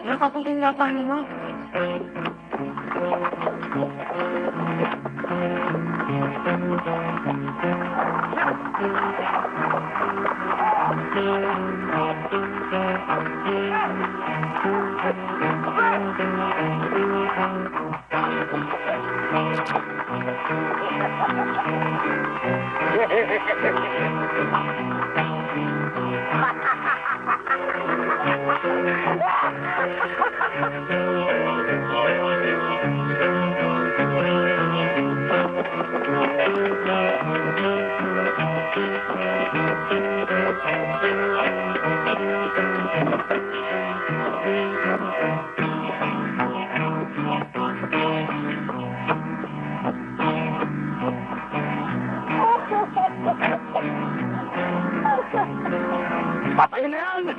Nakapagingatan mo. Patay na yan!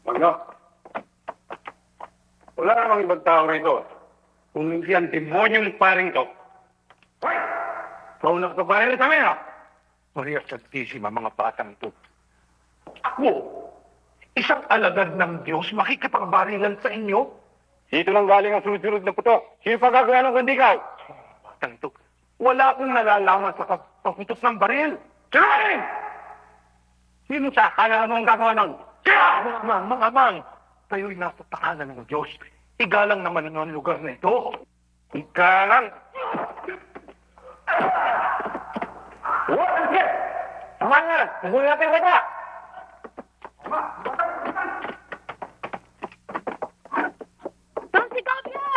Ano? Wala namang ibang tao rito. Kung hindi ang demonyong paring to. Hoy! Paunang ka ba rin sa amin, no? Maria Santisima, mga batang to. Ako, isang alagad ng Diyos, makikipagbaringan sa inyo? Dito lang galing ang sunod-sunod na puto. Sino pa gagawin ng kandikaw? Batang to, wala akong nalalaman sa pagputos ng baril. Sinungaling! Sino sa akala mo ang gagawa ng... Kaya! Mga mang, kayo'y nasa tahanan ng Diyos. Igalang naman ang lugar na ito. Igalang! What? Sige! Tama nga! Nagulong natin kita! Don Segovia!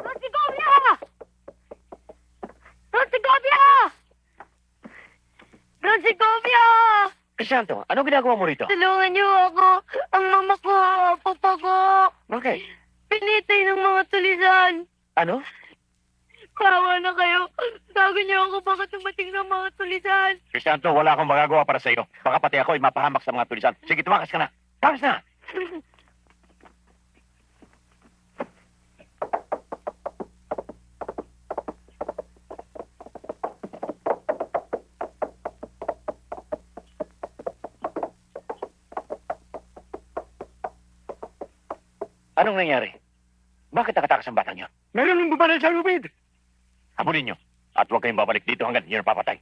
Don Segovia! Don Segovia! Don Segovia! Santo, anong ginagawa mo rito? Tulungan niyo ako. Ang mama ko, papa ko. Bakit? Pinitay ng mga tulisan. Ano? Kawa na kayo. Sabi niyo ako baka tumating ng mga tulisan. Crisanto, wala akong magagawa para sa iyo. Baka pati ako ay mapahamak sa mga tulisan. Sige, tumakas ka na. Tumakas na! Anong nangyari? Bakit nakatakas ang batang yun? Meron ng bumanay sa lubid. Habulin nyo. At huwag kayong babalik dito hanggang yun napapatay.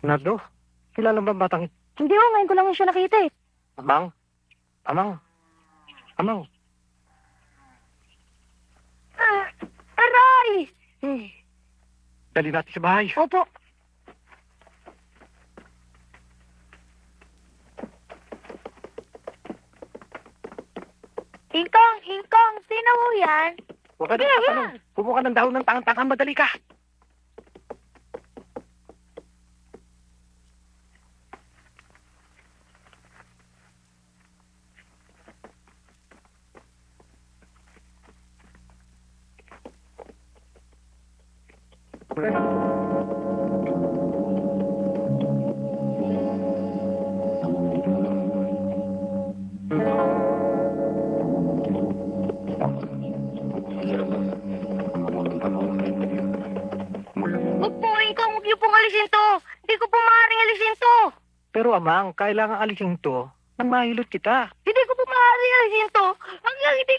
Nardo, kilala ba batang ito? Hindi ko, ngayon ko lang siya nakita eh. Amang? Amang? Aray! Dali natin sa bahay. Opo. Ingkong, sino ho yan? Huwag ka na tatanong. Kumuha ka ng dahon ng tangang-tangang, madali ka. Huwag po, Ingkong, huwag niyo pong alisin to. Hindi ko po maaaring alisin to. Pero amang, kailangan alisin to nang mahilot kita. Hindi ko po maaaring alisin to. Hanggang hindi...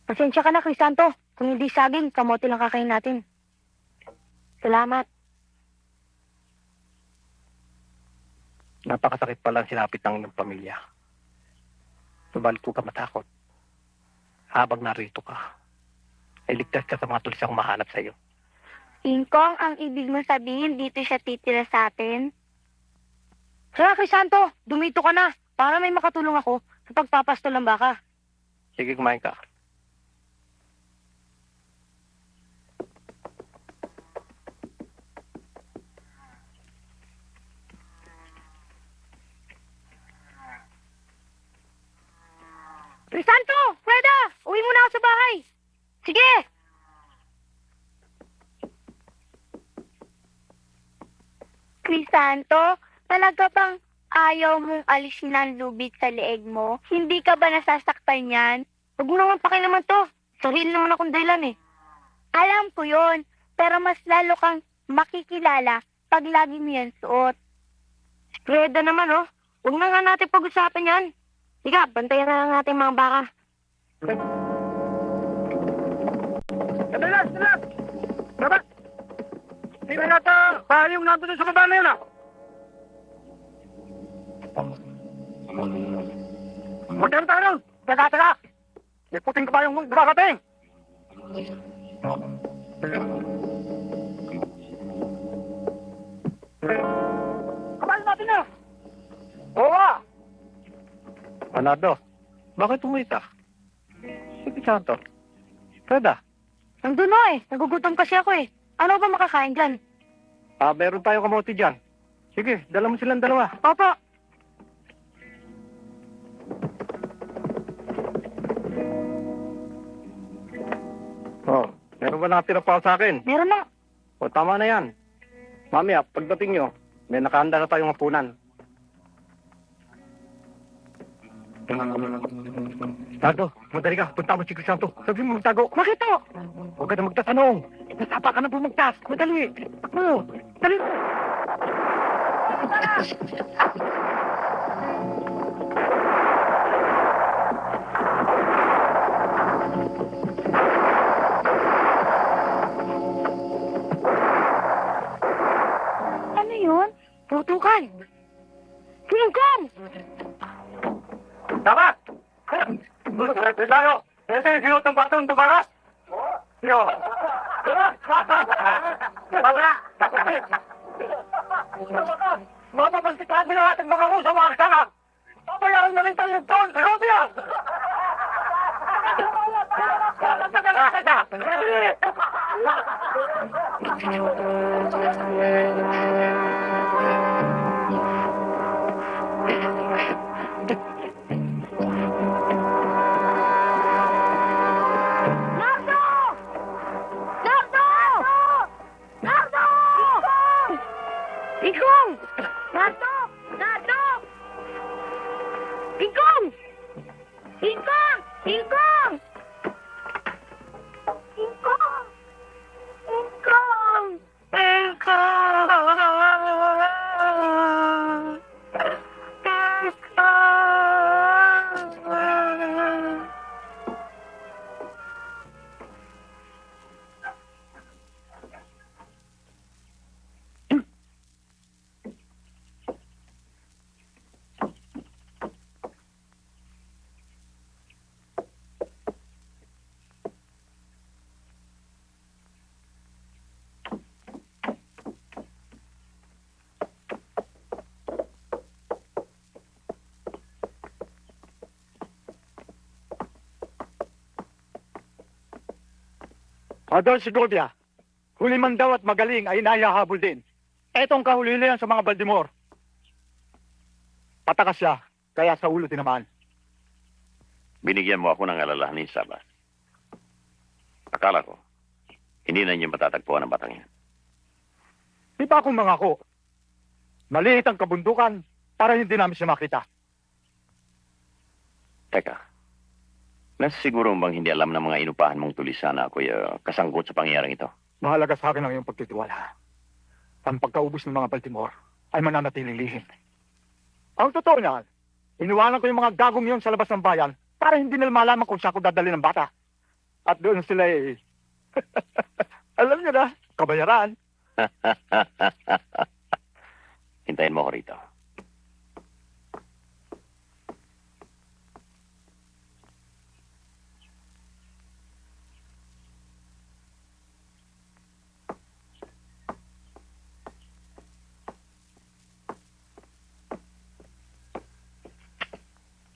Pasensya ka na, Crisanto. Kung hindi saging, kamote lang kakain natin. Salamat. Napakasakit pala ang sinapit ng iyong pamilya. Subalit ko ka matakot. Habang narito ka, ay ligtas ka sa mga tulisang mahanap sa iyo. Ingkong, ang ibig mo sabihin, dito siya titira sa atin? Kaya, Crisanto, dumito ka na para may makatulong ako sa pagpapastol ng baka. Sige, kumain ka. Crisanto! Freda! Uwi muna ako sa bahay! Sige! Crisanto, talaga bang ayaw mong alisin ang lubid sa leeg mo? Hindi ka ba nasasaktan yan? Huwag mo naman pakilaman to. Sarili naman akong dahilan eh. Alam ko yon, pero mas lalo kang makikilala pag lagi mo yan suot. Freda naman oh, huwag na nga natin pag-usapan yan. Sige, bantayan na lang natin mga baka. Sadalas! Dapat! Hindi ba nata pahayong nandun sa baba na yun ah? Magkano tayo? Teka! May puting kabayong mong dumakating! Kabayo natin na! Oo nga! Manado, bakit umita? Sige, Santo. Freda, Nandun na eh. Nagugutom kasi ako eh. Ano ba makakain dyan? Meron tayong kamote dyan. Sige, dala mo silang dalawa. Opo. Oh, meron ba nakatira pa sa akin? Meron na. O, tama na yan. Mamaya, pagdating nyo, may nakahanda na tayong hapunan. Tago, madali ka. Punta mo si Crisanto. Sabi mo magtago. Bakit to? Huwag ka na magtatanong. Nasapa ka na bumagtas. Madali. Takbo. Dali. Ano yun? Tutukan. Singkong! Tama! Tayo! Ito yung sinutang batang tumaras! Yo! Tama! Mapapansikaan mo na ating mga rusa mga kasama! Papayaran na rin tayo ng taon sa Rusya! Nardo! Nardo! Nardo! Singkong! Nardo! Nardo! Singkong! Singkong! Singkong! Singkong! Singkong! Singkong! Adol Segovia, huli man daw at magaling ay nayahabol din. Etong kahuli na yan sa mga Baltimore. Patakas siya, kaya sa ulo tinamaan. Binigyan mo ako ng alalahanin, Sabas. Akala ko, hindi na niyo matatagpuan ang batang yan. Di pa akong mangako. Maliit ang kabundukan para hindi namin siya makita. Teka, nasisiguro mo bang hindi alam ng mga inupahan mong tulisan na ako'y kasangkot sa pangyayaring ito? Mahalaga sa akin ang iyong pagtitiwala. Ang pagkaubos ng mga Baltimore ay mananatiling lihim. Ang totoo niyan, iniwanan ko yung mga gagong yun sa labas ng bayan para hindi nila malaman kung saan ko dadali ng bata. At doon sila alam niyo na, kabayaran. Hintayin mo ako rito.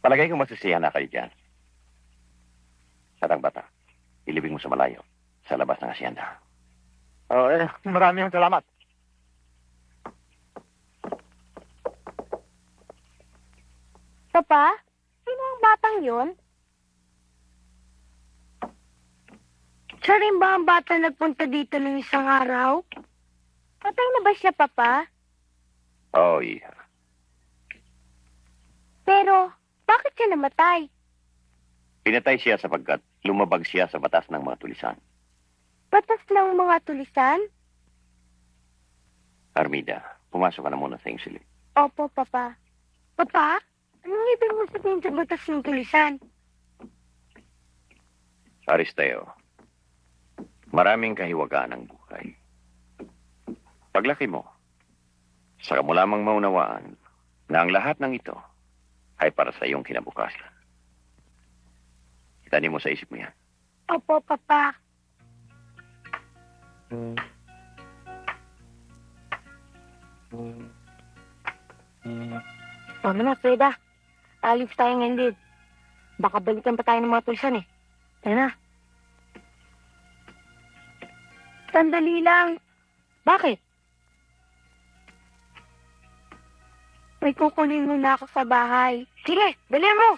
Palagay ko masisiyahan na kayo dyan. Satang bata, ilibing mo sa malayo, sa labas ng asyenda. Maraming salamat. Papa, sino ang batang yun? Siya rin ba ang bata nagpunta dito ng isang araw? Patay na ba siya, Papa? Oh, iya. Pero, bakit siya namatay? Pinatay siya sapagkat lumabag siya sa batas ng mga tulisan. Batas ng mga tulisan? Armida, pumasok ka na muna sa iyong silid. Opo, Papa. Papa, anong ibig mo sabihin sa batas ng tulisan? Aristeo, maraming kahiwagaan ang buhay. Paglaki mo, saka mo lamang maunawaan na ang lahat ng ito ay para sa iyong kinabukasan. Itanim mo sa isip mo yan. Opo, Papa. Tama na, Freda. Alis tayo ngayon, Did. Baka balikan pa tayo ng mga tulisan eh. Tara na. Sandali lang. Bakit? May kukunin muna ako sa bahay. Sige, dali mo.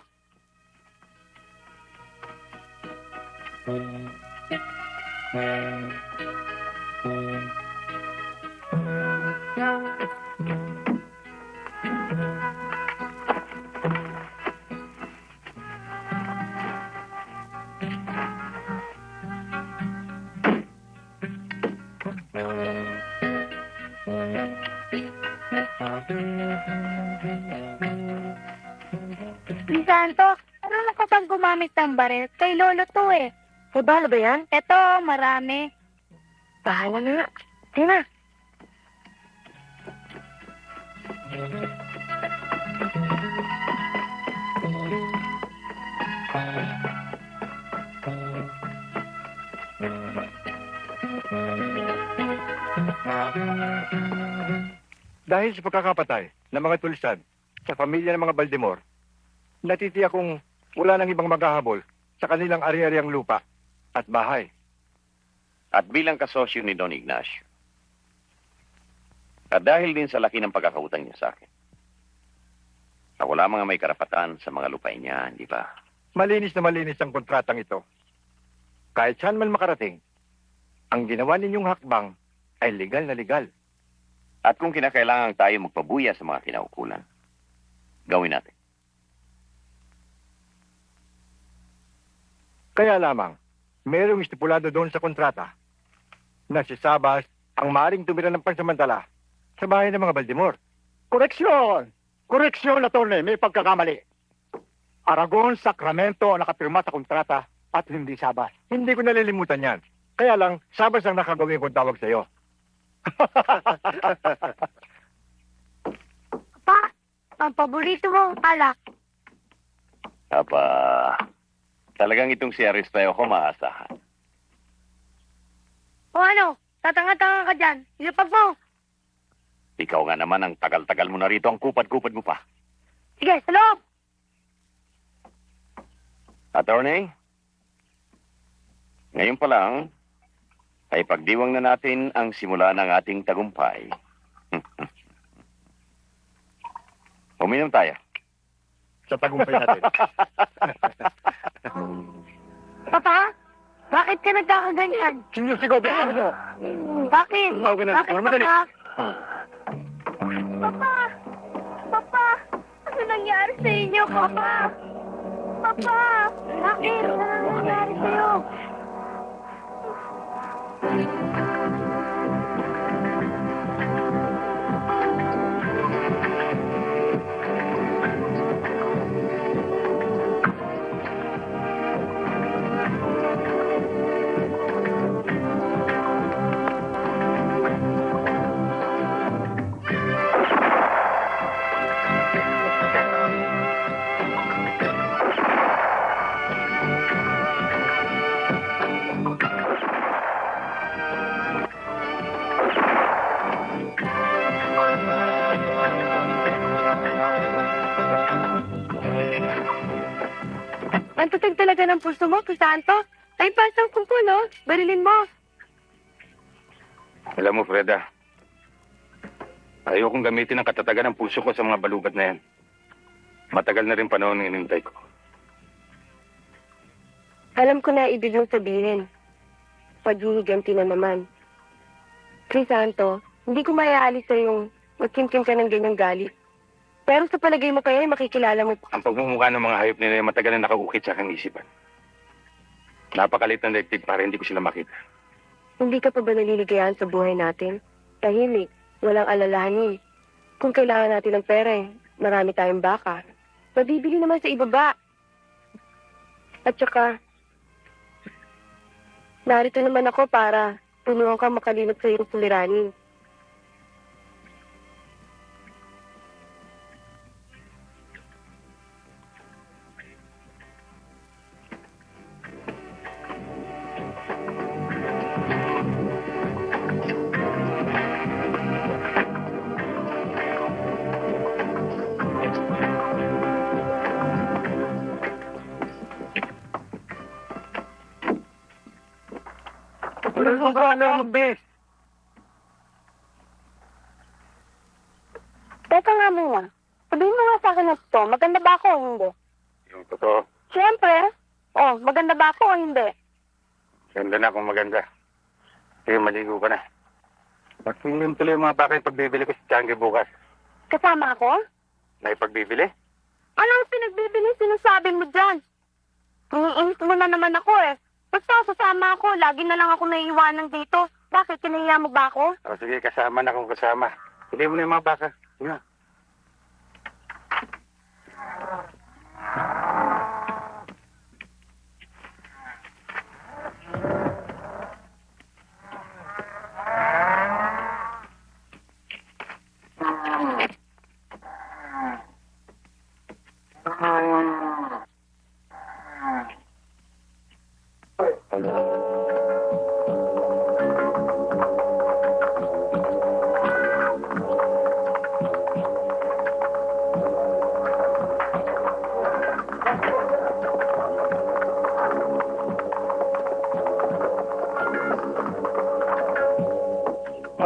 Santo, ano na ka bang gumamit ng baril? Kay Lolo to eh. May bala ba yan? Eto, marami. Bahala na nga. Sige na. Dahil sa pagkakapatay ng mga tulisan sa pamilya ng mga Baldemor, natitiyak kong wala nang ibang maghahabol sa kanilang ari-ariang lupa at bahay. At bilang kasosyo ni Don Ignacio, at dahil din sa laki ng pagkakautang niya sa akin, ako lamang ang may karapatan sa mga lupain niya, di ba? Malinis na malinis ang kontratang ito. Kahit saan man makarating, ang ginawa ninyong hakbang ay legal na legal. At kung kinakailangan tayo magpabuya sa mga kinaukulan, gawin natin. Kaya lamang, mayroong estipulado doon sa kontrata na si Sabas ang maaaring tumira ng pansamantala sa bahay ng mga Baldemor. Koreksyon! Koreksyon, attorney. May pagkakamali. Aragon Sacramento ang nakapirma sa kontrata at hindi Sabas. Hindi ko nalilimutan yan. Kaya lang, Sabas ang nakagawin kong tawag sa iyo. Pa, ang paborito mong alak. Aba, talagang itong si Aristeo ko maasahan. O ano, tatanga-tanga ka dyan. Ilapag mo. Ikaw nga naman ang tagal-tagal mo na rito, ang kupad-kupad mo pa. Sige, sa loob. Attorney, ngayon pa lang, ay pagdiwang na natin ang simula ng ating tagumpay. Uminom tayo. Sa tagumpay natin. Papa, bakit ka nagkakaganyan? Sinusigaw ba mo? Bakit? Tawagin na. Bakit, Madali. Papa? Papa! Papa! Ano nangyari sa inyo, Papa? Papa! Bakit? Ano nangyari sa'yo? Ang tatag talaga ng puso mo, Crisanto. Ay, pasang kumpul, oh. Barilin mo. Alam mo, Freda, ayokong gamitin ang katatagan ng puso ko sa mga balugat na yan. Matagal na rin panahon ng inintay ko. Alam ko na ibig mong sabihin. Paghihiganti na naman. Crisanto, hindi ko mayaalis sa yung magkimkim ka ng ganyang galit. Pero sa palagay mo kaya, makikilala mo Ang pagmumukha ng mga hayop nila ay matagal na nakagukit sa aking isipan. Napakalit ng daigdig para hindi ko sila makita. Hindi ka pa ba naliligayahan sa buhay natin? Tahimik, walang alalahanin. Kung kailangan natin ng pera, marami tayong baka. Mabibili naman sa ibaba. At saka, narito naman ako para tulungan ka makalimot sa iyong suliranin. Tulad mo ka na magbes. Teka nga muna. Sabihin mo nga sa akin na to, maganda ba ako o hindi? Yung totoo, Siyempre. Oh, maganda ba ako o hindi? ganda na kung maganda. Sige, maligo ka na. Magpingin tuloy yung mga bakit pagbibili ko sa Changi bukas. Kasama ako? Na ipagbibili? Anong pinagbibili sinasabi mo dyan? Iniinis mo na naman ako eh. Basta sasama ako, lagi na lang ako naiiwanan dito. Bakit, kinahiya mo ba ako? O sige, kasama na kung kasama. Sige mo na yung mga baka. Sige na.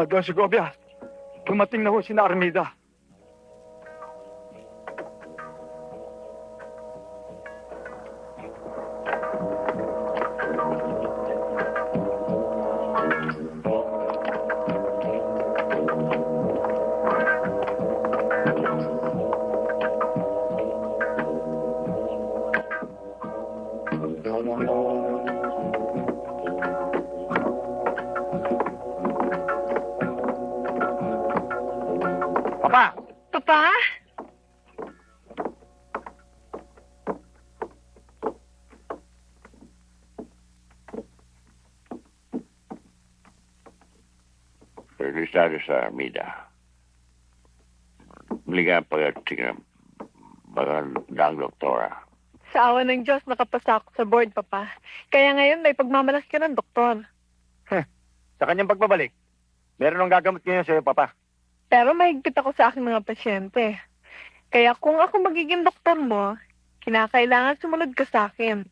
Don Segovia, dumating na ho si Armida. Papa! Papa? Regresado sa Armida. Liga pagkatingin baka ng doktora. Sa awa ng Diyos, nakapasa ako sa board, Papa. Kaya ngayon, may pagmamalaki ka ng doktor. Sa kanyang pagbabalik, meron ng gagamot ngayon sa'yo, Papa. Pero mahigpit ako sa aking mga pasyente. Kaya kung ako magiging doktor mo, kinakailangan sumunod ka sa akin.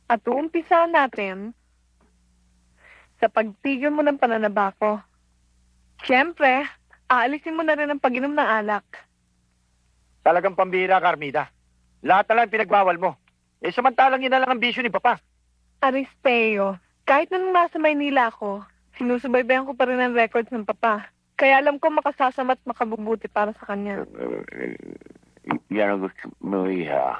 At uumpisa natin sa pagtigil mo ng pananaba ko. Siyempre, aalisin mo na rin ang pag-inom ng alak. Talagang pambira ka, Armida. Lahat na lang pinagbawal mo. Eh, samantalang yun na lang ang bisyo ni Papa. Aristeo, kahit na nung nasa Maynila ako, sinusubaybayan ko pa rin ang records ng Papa. Kaya alam ko makasasama at makabubuti para sa kanya. Yan ang gusto mo, Iha.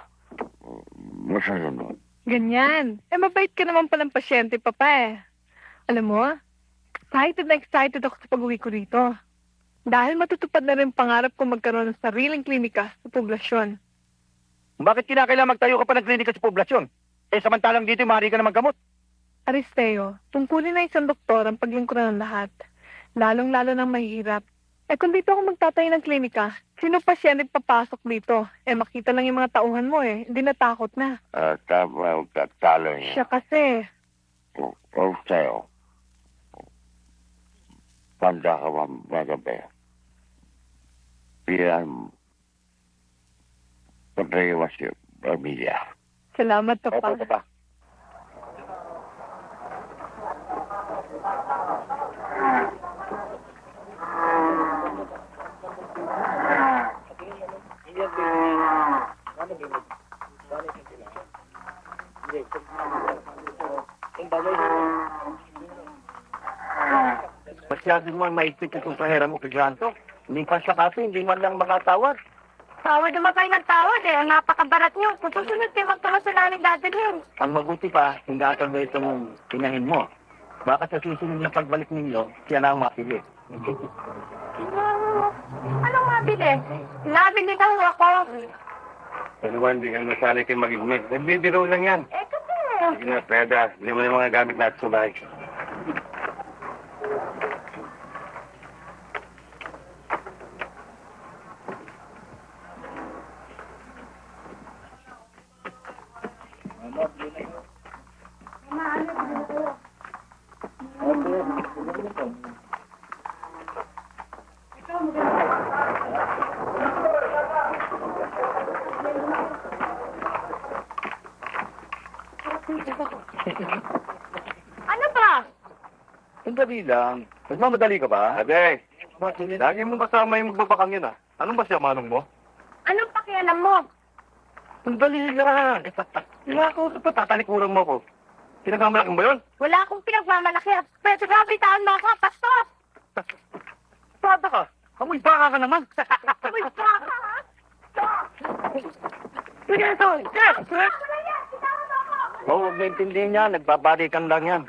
Masasunod. Ganyan. Eh, mabait ka naman palang pasyente, Papa eh. Alam mo, excited na excited ako sa pag-uwi ko rito. Dahil matutupad na rin pangarap ko magkaroon ng sariling klinika sa poblasyon. Bakit kinakailangan magtayo ka pa ng klinika sa poblasyon? Eh, samantalang dito, maaari ka na maggamot. Aristeo, tungkulin na isang doktor ang paglingkuran ng lahat. Lalong-lalo ng mahirap. Eh kung dito ako magtatayo ng klinika, sino pa siya papasok dito? Eh makita lang yung mga tauhan mo eh. Hindi natakot na. Tama ang tatalo niya. Siya kasi. O sa'yo. Panda ka magabi. Piyan pagrewas yung pamilya. Salamat, Papa. Opo, Papa. Masyado mo maigpit itong pahiram mo kay Granto. Hindi pa siya kasi, hindi man lang makatawad. Tawad naman kayo ng tawad eh. Ang napakabarat niyo. Kung susunod kayo magtumas na namin dadalhin. Ang mabuti pa, hingatan mo itong tinahin mo. Baka sa susunod na pagbalik ninyo, siya na ang mapili. Anong mabili? Nabili daw ako. Ano ba, hindi ka nasanay kayo mag-igmit. Nagbibiro lang yan. Eh kasi. Sige na, Freda. Hindi mo na yung mga gamit natin sa bahay. Ano ba? Sandali lang. Nagmamadali ka ba? Ate, lagi mo kasama yung magbabakang yun ah. Anong ba siya manong mo? Anong pakialam mo? Sandali lang. Wala ko sa patatalikuran mo ko. Pinagmamalaki mo ba yun? Wala akong pinagmamalaki. Pero grabe taon mo ako, pastor! Bata ka. Amoy baka ka naman. Uy, baka, ha? Sige ito. Yes. Oo, huwag naintindihin niya. Nagbabalikan lang yan.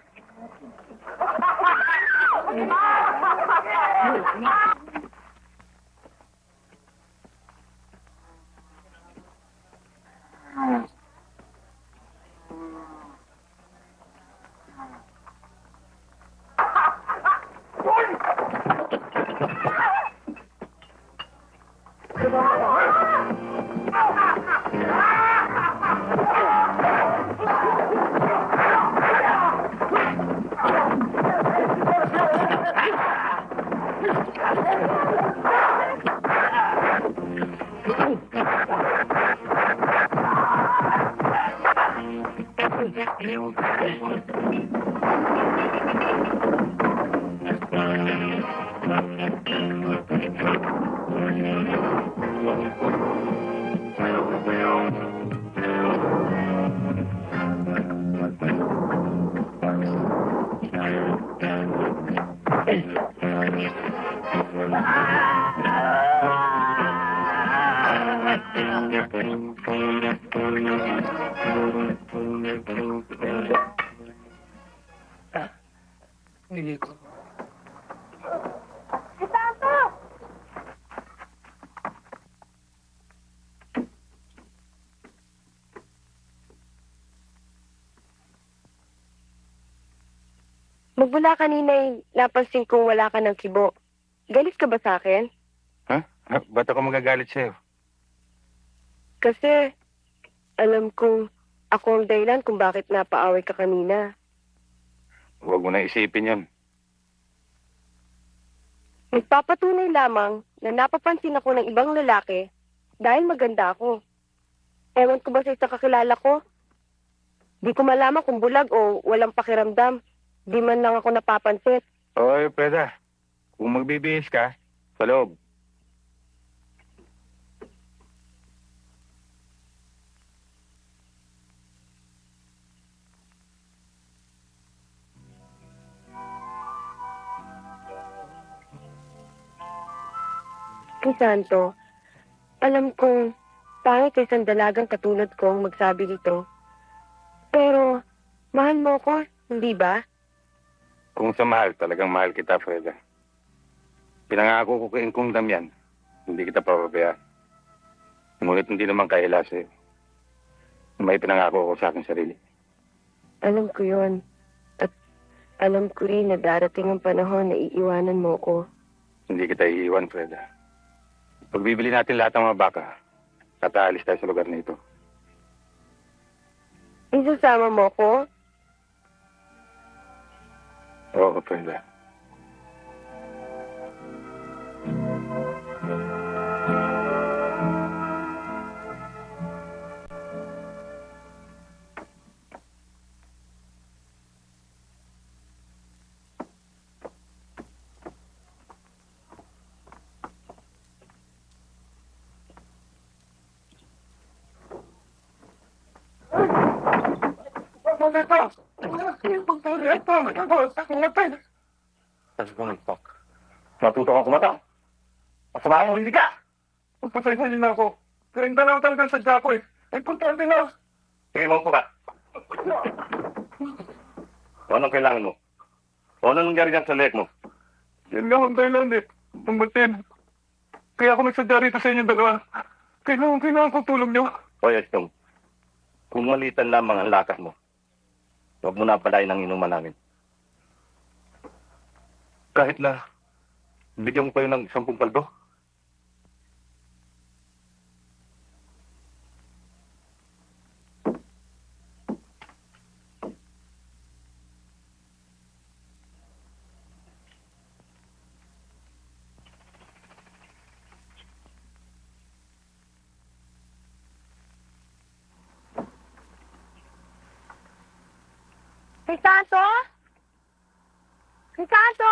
Magmula kanina napansin kong wala ka ng kibo. Galit ka ba sa akin? Ha? Ba't ako magagalit sa'yo? Kasi alam kong ako ang dahilan kung bakit napaaway ka kanina. Huwag mo na isipin yun. Nagpapatunay lamang na napapansin ako ng ibang lalaki dahil maganda ako. Ewan ko ba sa isang kakilala ko? Di ko malaman kung bulag o walang pakiramdam. Di man lang ako napapansin. Oy, Preda. Kung magbibihis ka, sa loob. Crisanto, alam kong pangit sa isang dalagang katulad ko ang magsabi nito. Pero, mahal mo ko, hindi ba? Kung sa mahal, talagang mahal kita, Freda. Pinangako ko kay Kung Damian, hindi kita papabayaan. Ngunit hindi naman kahila sa'yo. May pinangako ko sa aking sarili. Alam ko yon. At alam ko rin na darating ang panahon na iiwanan mo ko. Hindi kita iiwan, Freda. Pagbibili natin lahat ng mga baka, tataalis tayo sa lugar na ito. Isasama mo ko? Oo, Freda. Matuto kang kumata. Masama akong hindi ka. Magpasaysa niyo na ako. Pero hindi na talagang sadya ko eh. Importante na. Sige mo po ka. O anong kailangan mo? O anong nangyari dyan sa leg mo? Yan nga ang dahilan eh. Pangbatin. Kaya ako nagsadya rito sa inyong dalawa. Kailangan kong tulong niyo. O yes, Tom. Kung malitan lamang ang lakas mo, huwag mo na palain ang inuman namin. Kahit na, bigyan mo kayo ng 10 paldo. Crisanto? Ricardo!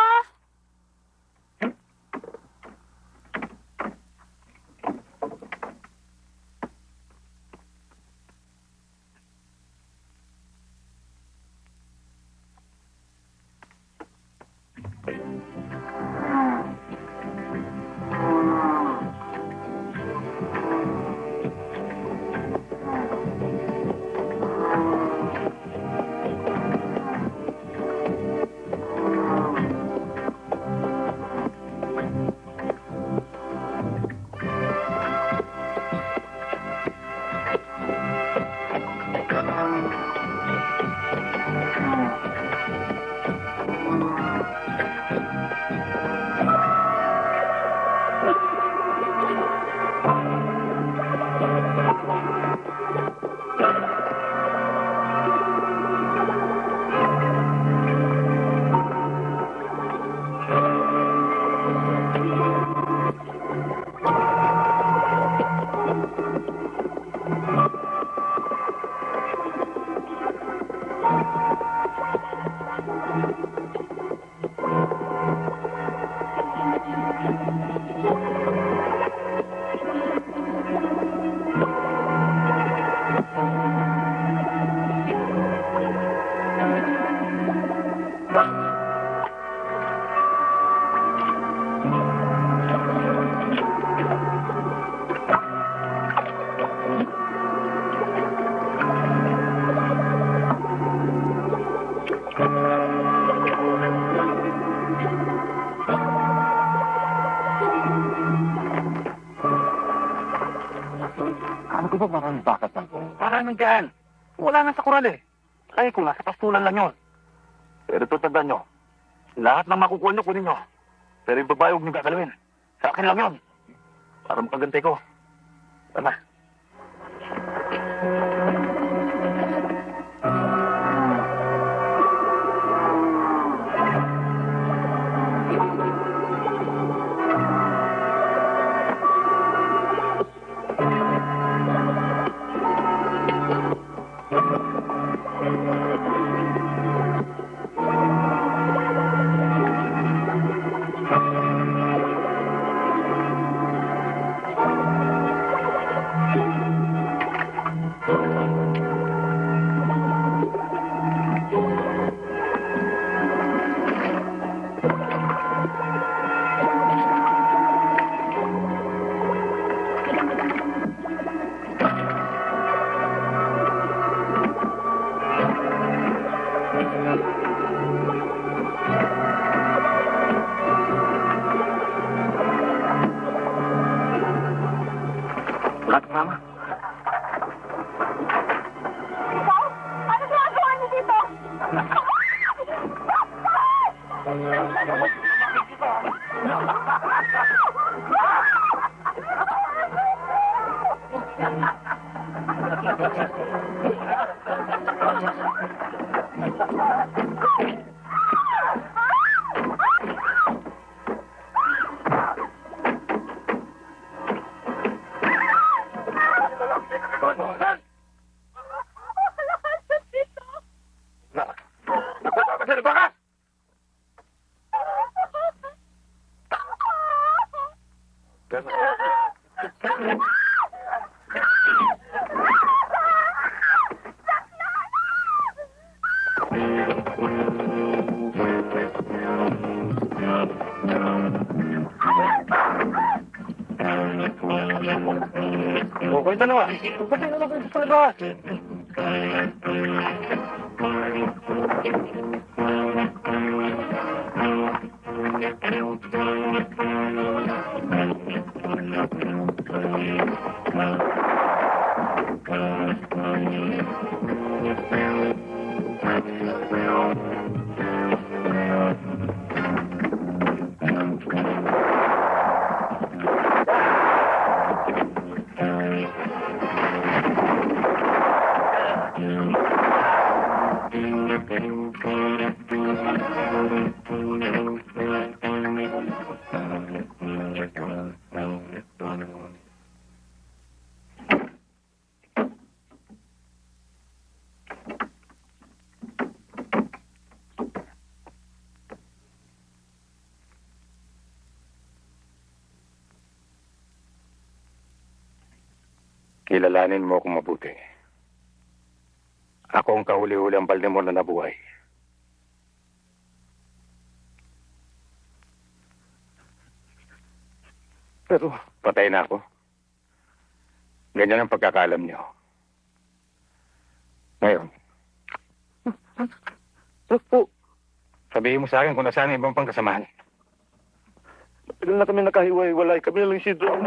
Ano ko ba parang bakat lang? Parang nandiyan. Wala na sa kural eh. Ay, kung nasa pastulan lang yun. Pero ito, tandaan nyo. Lahat ng makukuha nyo, kunin nyo. Pero yung babae, huwag nyo gagalawin. Sa akin lang yun. Para makagantay ko. Tama. Lahat, mama. Ano ginagawa niyo dito? Bakit? Okay, dalawa. Ba't yung naman sa labas? Kilalanin mo akong mabuti. Ako ang kahuli-huli ang Baltimore na nabuhay. Pero patay na ako. Ganyan ang pagkakaalam niyo. Ngayon. Sabihin mo sa akin kung nasaan ang ibang pang kasamahan. Tagal na kami nakahiwa-hiwalay. Kami na lang si Don.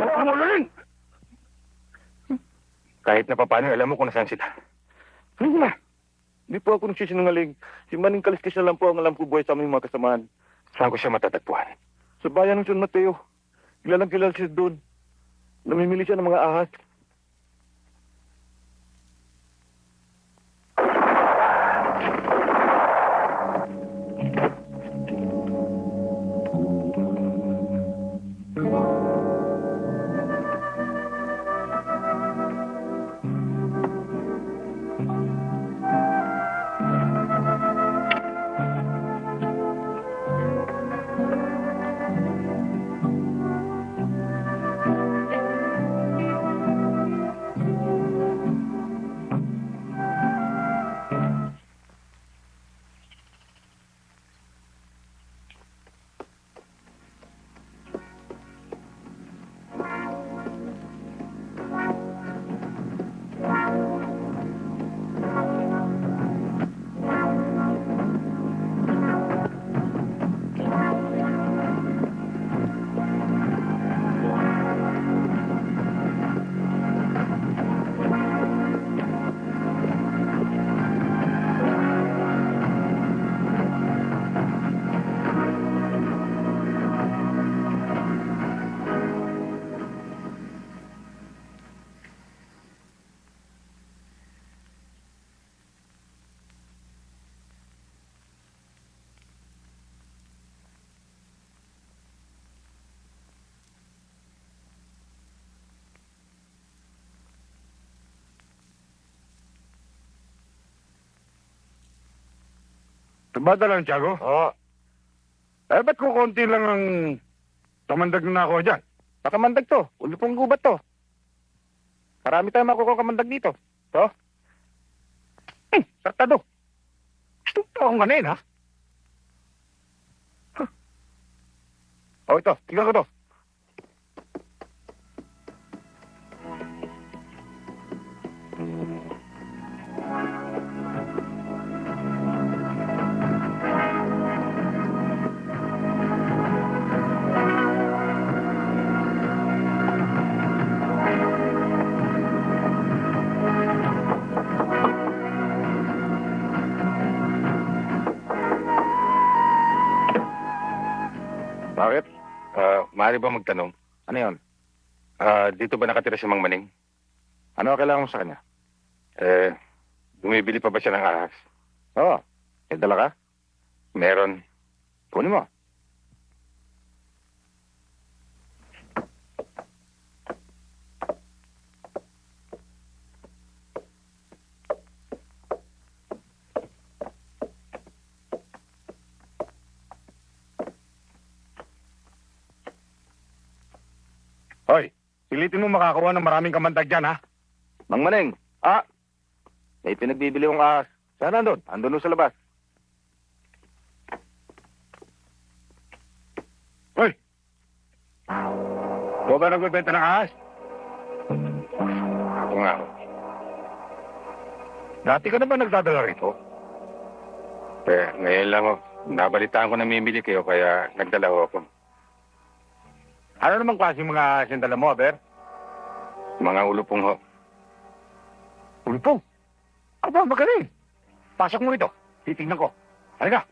Kahit na papaano, alam mo kung nasaan sila. Hindi po ako nagsisinungaling. Si Maning Kaliskis na lang po ang alam ko buhay sa aming mga kasamahan. Saan ko siya matatagpuan? Sa bayan ng San Mateo. Kilalang kilala si Don. Namimili siya ng mga ahas. Tumada lang, Tiago. Oo. Ba't ko konti lang ang kamandag na ako dyan? Nakamandag to. Ulo pong gubat to. Marami tayong makukuha kamandag dito. To? Sartado. Gusto ko akong ganin, ha? O ito, tingnan ko to. Bakit? Maaari ba magtanong? Ano yun? Dito ba nakatira si Mang Maning? Ano ang kailangan mo sa kanya? Bumibili pa ba siya ng ahas? Oo. Dala ka? Meron. Kunin mo. Hoy, pilitin mo makakuha ng maraming kamandag dyan, ha? Mang Maning! May pinagbibili kong ahas. Saan nandun? Andun sa labas. Hoy! Ikaw ba nagbebenta ng ahas? Ako nga. Dati ka na ba nagdadala rito? Ngayon lang ako. Nabalitaan ko na mimili kayo kaya nagdala ho ako. Ano namang klaseng mga sindala mo, Aber? Mga ulupong ho. Ulpong. Aba, magaling. Pasok mo ito. Titignan ko. Halika.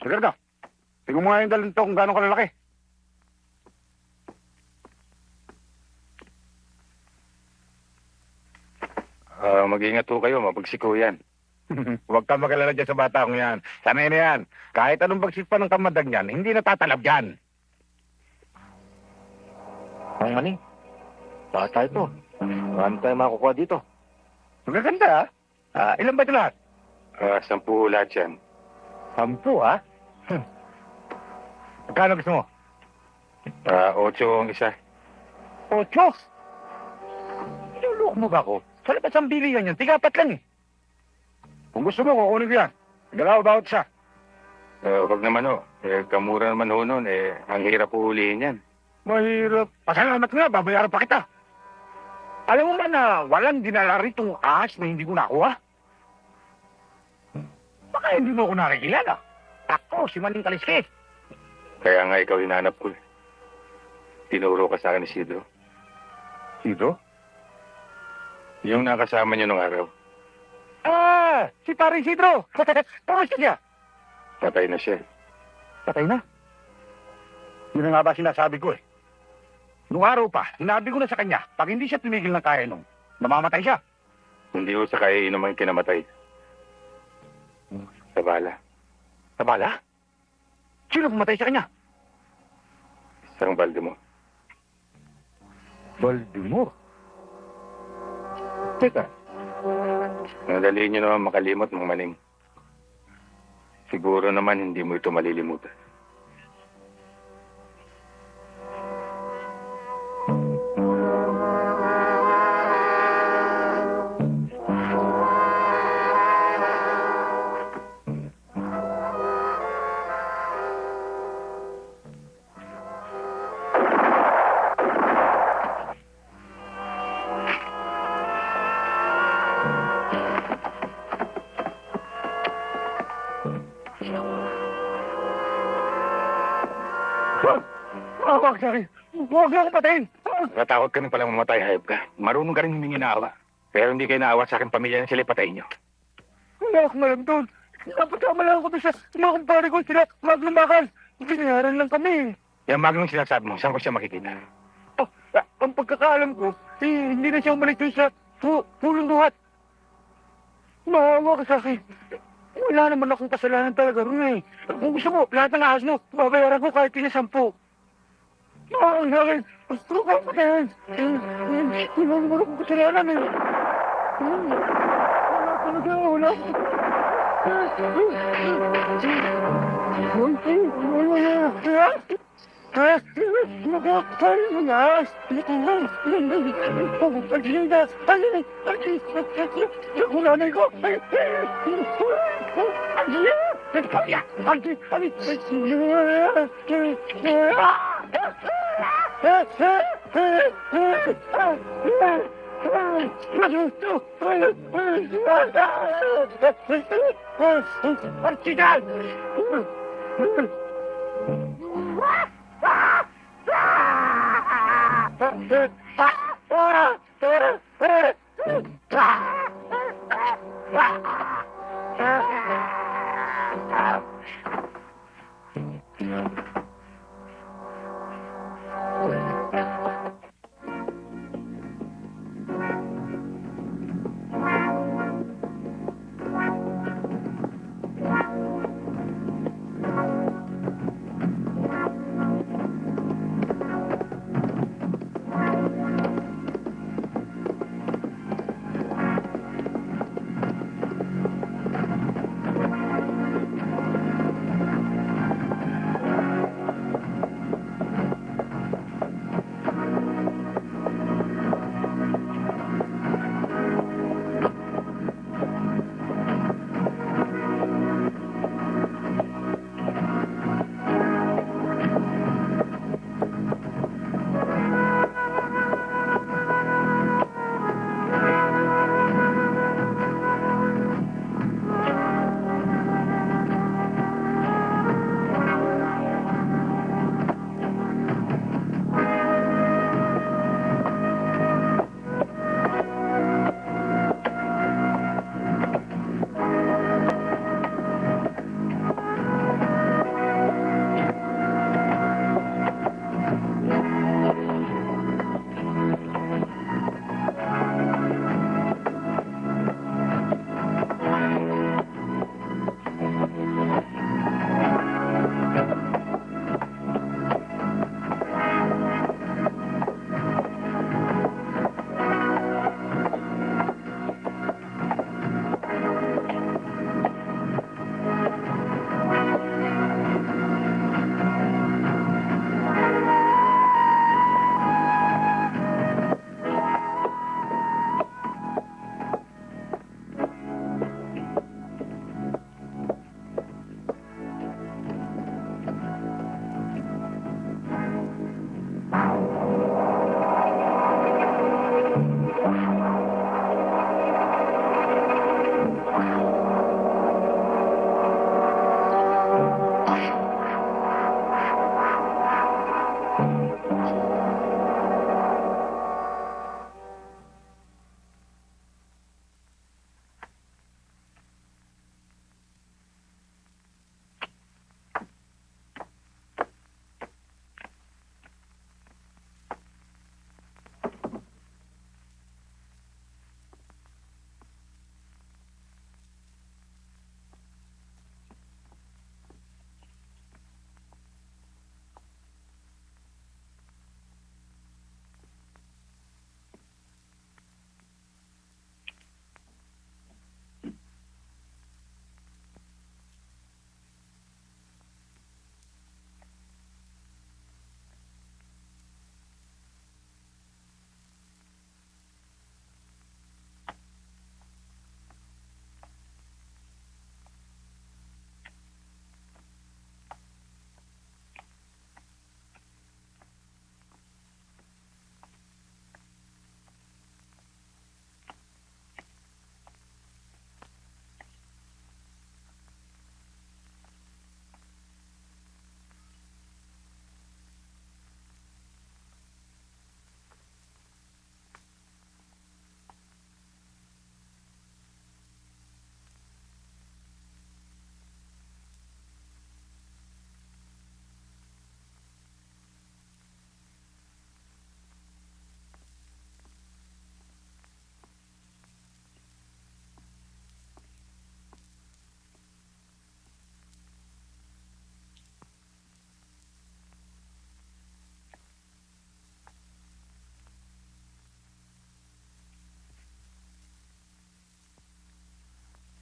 Sige na. Tingnan mo nga yung dalhin to kung gano'ng kalalaki. Mag-ingat ho kayo. Mabagsik ho yan. Huwag ka mag-alala dyan sa bata kong yan. Sanay na yan. Kahit anong bagsik pa ng kamadag niyan, hindi natatalab yan. Mang Maning, bata ito. Marami tayong makukuha dito. Magaganda, ha? Ilan ba ito lahat? 10 lahat yan. 10, ha? Magkano gusto mo? 8 ang isa. 8? Niluloko mo ba ako? Sa labas ang bilihan yan, tigapat lang eh. Kung gusto mo, kukunin ko yan. Galaw bawat isa. Wag naman ho. Kamura naman ho nun. Ang hirap po hulihin yan. Mahirap. Pasalamat nga, babayaran pa kita. Alam mo ba na walang dinala ritong ahas na hindi ko nakuha? Baka hindi mo ako nakikilala. Ako, si Maning Kaliske. Kaya nga ikaw hinanap ko. Tinuro ka sa akin ni Sidro. Sino? Yung nakasama niyo nung araw. Ah, si Paring Sidro. Kamusta siya? Patay na siya. Patay na. Yun na nga ba sinasabi ko eh. Nung araw pa, sinabi ko na sa kanya, pag hindi siya tumigil ng kaya nung, namamatay siya. Hindi ho sa kaya inuman kinamatay. Sa bala. Sa bala? Sino pumatay sa kanya? Isang balde mo. Baltimore. Teka, Nadali niyo naman makalimot ng maning. Siguro naman hindi mo ito malilimutan. Huwag sa akin. Huwag na akong patayin. Natatakot ka rin palang mamatay, hayop ka. Marunong ka rin humingi na awa. Pero hindi kayo naawa sa akin pamilya na sila patayin niyo. Wala akong alam doon. Napatama lang ako doon sa mga kumpare ko. Sila maglumakan. Binayaran lang kami. Yung magnong sinasabi mo, saan ko siya makikita? Ang pagkakaalam ko, hindi na siya umalis doon sa pulong duhat. Maawa ka sa akin. Wala naman akong kasalanan talaga rin eh. Kung gusto mo, lahat ng ahas mo, babayaran ko kahit pina 10. Maawa ka sa akin. Gusto ko pa yan. Wala naman akong kasalanan eh. Wala talaga, wala.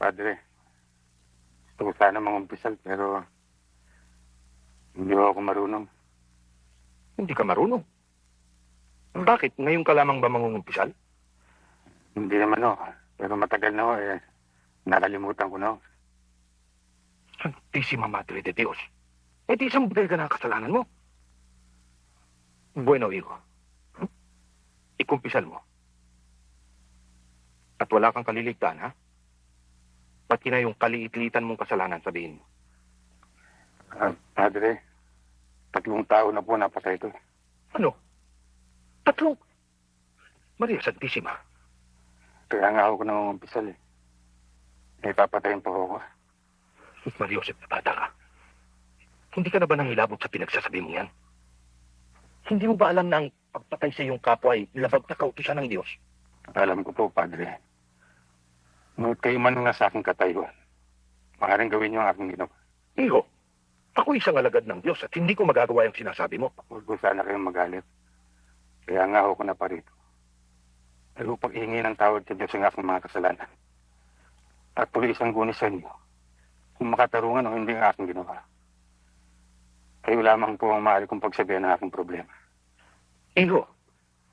Padre, gusto ko sana mangumpisal pero hindi ako marunong. Hindi ka marunong. Bakit? Ngayon ka lamang ba mangungumpisal? Hindi naman pero matagal na nakalimutan ko na. Santísima Madre de Dios. Eh di isang butil ka na ang kasalanan mo. Bueno, hijo. Ikumpisal mo. At wala kang kaliligtaan, ha? Pati na yung kaliit-liitan mong kasalanan, sabihin mo. Padre, 3 tao na po napatay ito. Ano? 3? Maria Santísima. Kaya nga ako nangungumpisal eh. May papatayin pa ako. Maria Josep, bata ka. Hindi ka na ba nangilabot sa pinagsasabi mo yan? Hindi mo ba alam na ang pagpatay sa iyong kapwa ay labag na kautusan ng Diyos? Alam ko po, Padre. Ngunit kayo man nga sa aking katayuan. Maaaring gawin niyo ang aking ginawa. Hijo, ako isang alagad ng Diyos at hindi ko magagawa yung sinasabi mo. Huwag ko sana kayong magalit. Kaya nga ako na pa rito. Ay upang ihingi ng tawad sa Diyos ang aking mga kasalanan. At tuloy isang gunis sa inyo. Kung makatarungan o hindi ang aking ginawa. Kayo lamang po ang maaari kong pagsabihan ng aking problema. Hijo,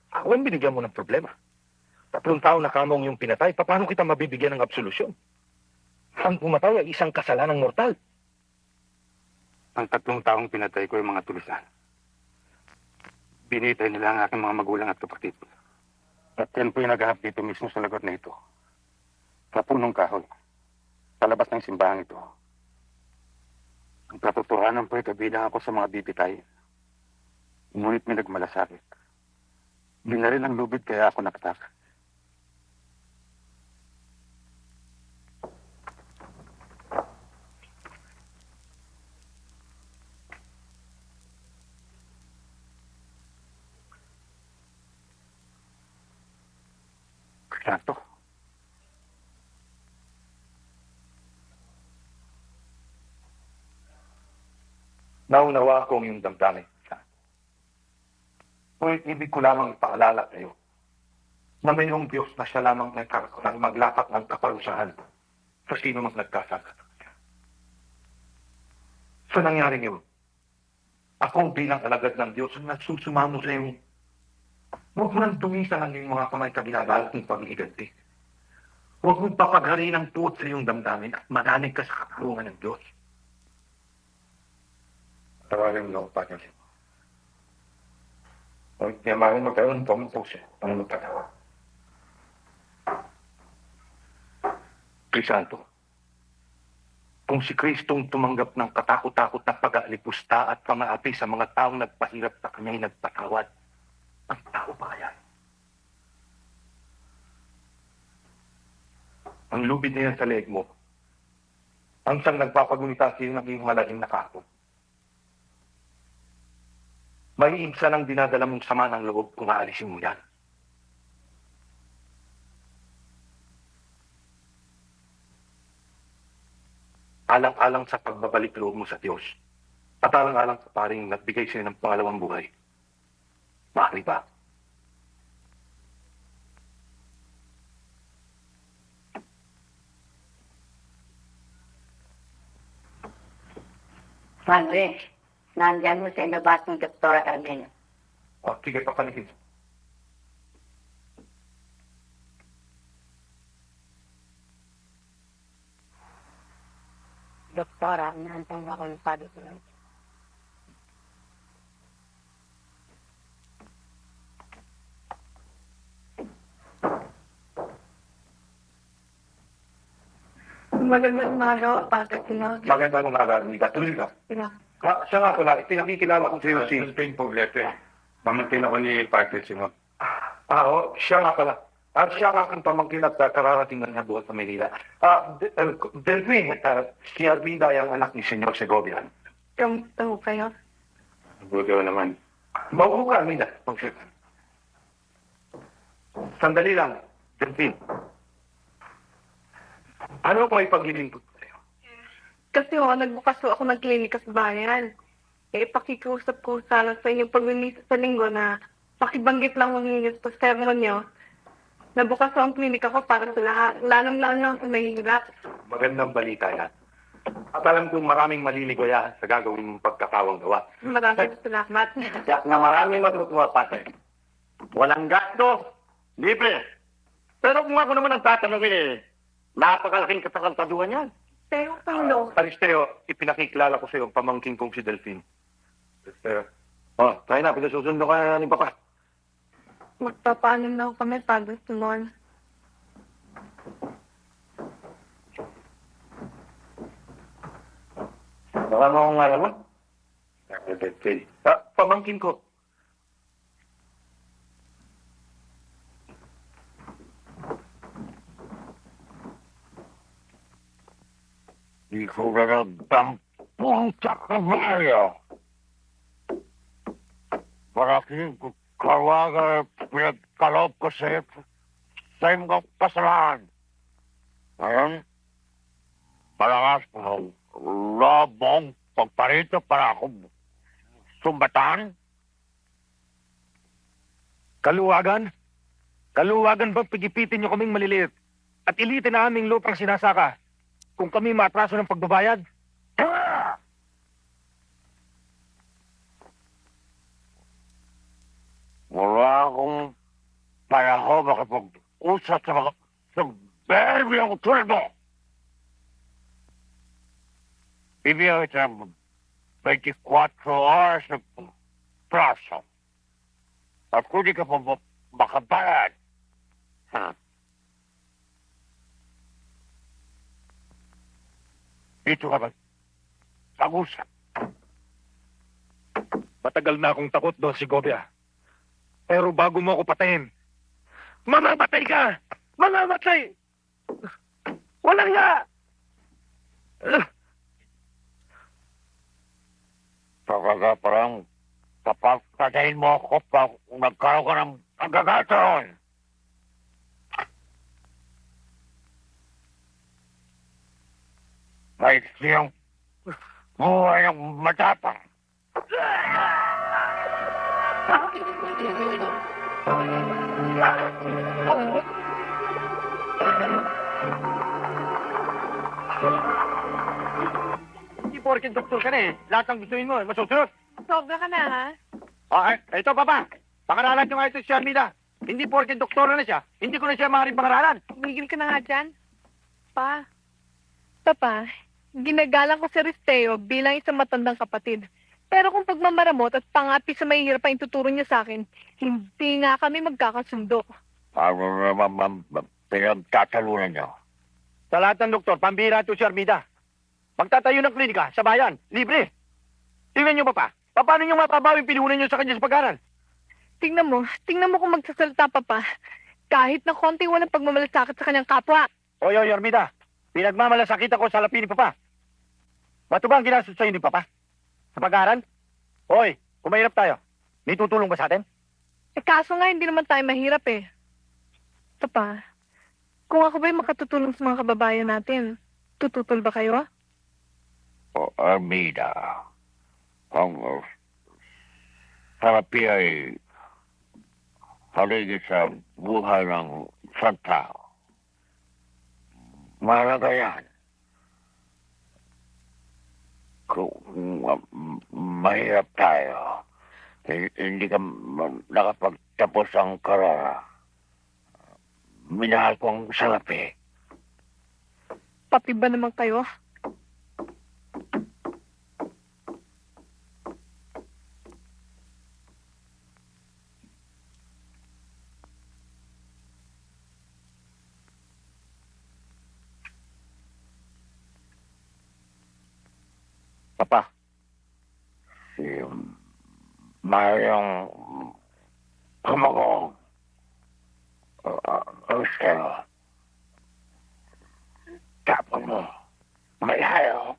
ako ang binigyan mo ng problema. 3 tao na kamong yung pinatay, paano kita mabibigyan ng absolusyon? Ang pumatay ay isang kasalanang mortal. Ang 3 taong pinatay ko ay mga tulisan. Binitay nila ang aking mga magulang at kapatid. At yan po yung naghahap dito mismo sa lagot na ito. Sa punong kahoy. Sa labas ng simbahan ito. Ang katotohanan po ay kabilang ako sa mga bibitay. Ngunit may nagmalasakit. Binaril ang lubid kaya ako nakatakot. Santo. Naunawa ko ang iyong damdamin. Ngunit ibig ko lamang ipaalala sa iyo na mayroong Diyos na siya lamang nagkakaroon maglapat ng kaparusahan sa sino mang nagkasala. Sa nangyaring yun, ako bilang alagad ng Diyos ang nagsusumamo sa iyo. Huwag mo nang tumisan ang iyong mga kamay kabinabalat ng pag-iiganti. Huwag mong papaghari ng tuot sa iyong damdamin at mananig ka sa katarungan ng Diyos. Tawagin mo pa niya. Huwag niya maaaring magkaroon ng pamupose para magpatawa. Crisanto, kung si Kristong tumanggap ng katakot-takot na pag-aalipusta at pamaapi sa mga taong nagpahirap sa kanya'y nagpatawad, ang tao ba kaya? Ang lubid na yan sa leeg mo, ang siyang nagpapagunita sa iyo ng iyong malaging nakakot. May insa ng dinadala mong sama ng loob kung aalisin mo yan. Alang-alang sa pagbabalik loob mo sa Diyos at alang-alang sa paring nagbigay sa'yo ng pangalawang buhay. Maaari ba? Padre, nandyan mo sa ilabas ng Doktora Carmen. O, sige, papanihin. Doktora, naantang ako ng sabi ko lang. Magandang umaga, Padre Sinod. Magandang umaga, Amiga. Tuloy ka. Siya nga pala, itinakikilala ko sa'yo si... Spain Poblete. Pamangkin ako ni Padre Simon. Oo, siya nga pala. At siya nga ang pamangkin at kararating na niya buhat sa Manila. Delvin, si Arvida ay ang anak ni Senyor Segovian. Kamusta ho kayo? Buti ko naman. Maupo ka, Arvida. Sandali lang, Delvin. Ano kung may paglilingkod ko sa'yo? Kasi nagbukas ho ako ng klinika sa bayan. Pakikiusap ko sana sa inyong pag-visit sa linggo na pakibanggit lang manginit sa sermon nyo Nabukas ko ang klinika ko para sa lahat. Lalong-lalo na ang mahihirap. Magandang balita yan. At alam kong maraming maliligaya sa gagawin mong pagkakawang gawa. Maraming salamat. Kaya nga maraming matutuwa, pate. Walang gasto. Libre. Pero kung ako naman ang tatanungin napakalaking katakantaduhan yan. Pero, Paulo, Aristeo, ipinakikilala ko sa iyo ang pamangkin kong si Delphine. Aristeo. Tayo na, pinasusundo ka ni Papa. magpapaano na ako kami pag Simon. Baka mo akong alam mo? Delphine. Pamangkin ko. Di ko na nagtampong sa kabayo. Parating kawagan pinagkaloob ko sa iyong kasalanan. Ngayon, malakas ko labong pagparito para ako sumbatan. Kaluwagan? Kaluwagan ba pigipitin niyo kaming maliliit at ilitin na aming lupang sinasaka kung kami maatraso ng pagbabayad? Wala akong panahon makapag-usap sa mga berbyang tulad mo. Bibigyan kita ng 24 oras na praso. At kung di ka pa makabayad, dito ka mag-usap. Matagal na akong takot doon si Gobia. Pero bago mo ako patayin, mamamatay ka! Mamamatay! Walang nga! Talaga parang kapag patayin mo ako pag nagkaroon ka ng pagkakataon. Kahit siyang buhay ng matapang. Hindi porkin doktor ka na lahat ang gustuin mo masusunod. Sobra ka na, ha? Ito papa, pangaralan nyo nga ito si Armida. Hindi porkin doktor na siya, hindi ko na siya maaaring pangaralan. Tumigil ka na nga dyan. Papa, ginagalang ko si Aristeo bilang isang matandang kapatid. Pero kung pagmamaramot at pangapi sa mahihirap ang ituturo niya sa akin, hindi nga kami magkakasundo. Ano naman pinagtatalunan niyo? Sa lahat ng doktor, pambira ito si Armida. Magtatayo ng klinika sa bayan, libre. Tingnan nyo pa. Paano nyo mapabawi pinunan nyo sa kanya sa pag-aral? Tingnan mo kung magsasalita, Papa. Kahit na konti walang pagmamalasakit sa kanyang kapwa. Oy, Armida. Pinagmamalasakit ako sa lapi ni Papa. Bato ba ang ginastos sa'yo ni Papa? Sa pag-aaral? Hoy, kung mahirap tayo, may tutulong ba sa atin? Kaso nga, hindi naman tayo mahirap eh. Papa, kung ako ba'y makatutulong sa mga kababayan natin, tututol ba kayo? O Armida, ang terapi ay haligi sa buhay ng isang tao. Mahalaga yan. Kung mahirap tayo, hindi ka nakapagtapos ang karara. Minahal ko ang salapi. Papi ba naman kayo? Papa, Si Mayang Kamagong. Aristeo. Tapos mo. May hayo.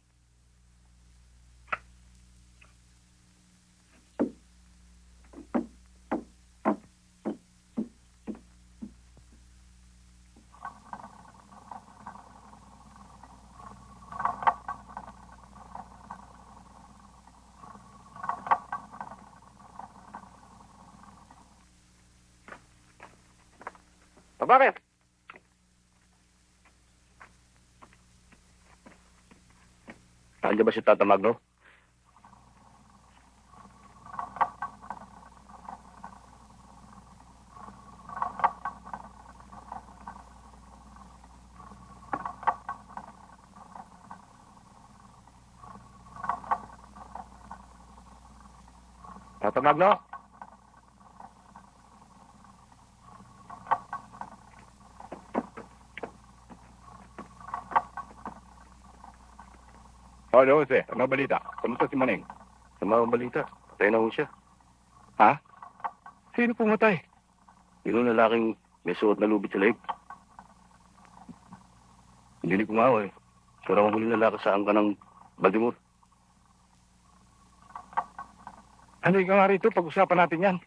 Bakit? Nandiyan ba si Tata Magno? Tata Magno? Hello, Jose. Ano balita? Kamusta si Maneng? Sa mga balita, patay na ho siya. Ha? Sino pumatay? Yun ang lalaking may suot na lubid sa leeg. Hindi ko nga ho eh. Pero ang huling lalaki saan ka ng Baltimore. Ano ka nga rito? Pag-usapan natin yan.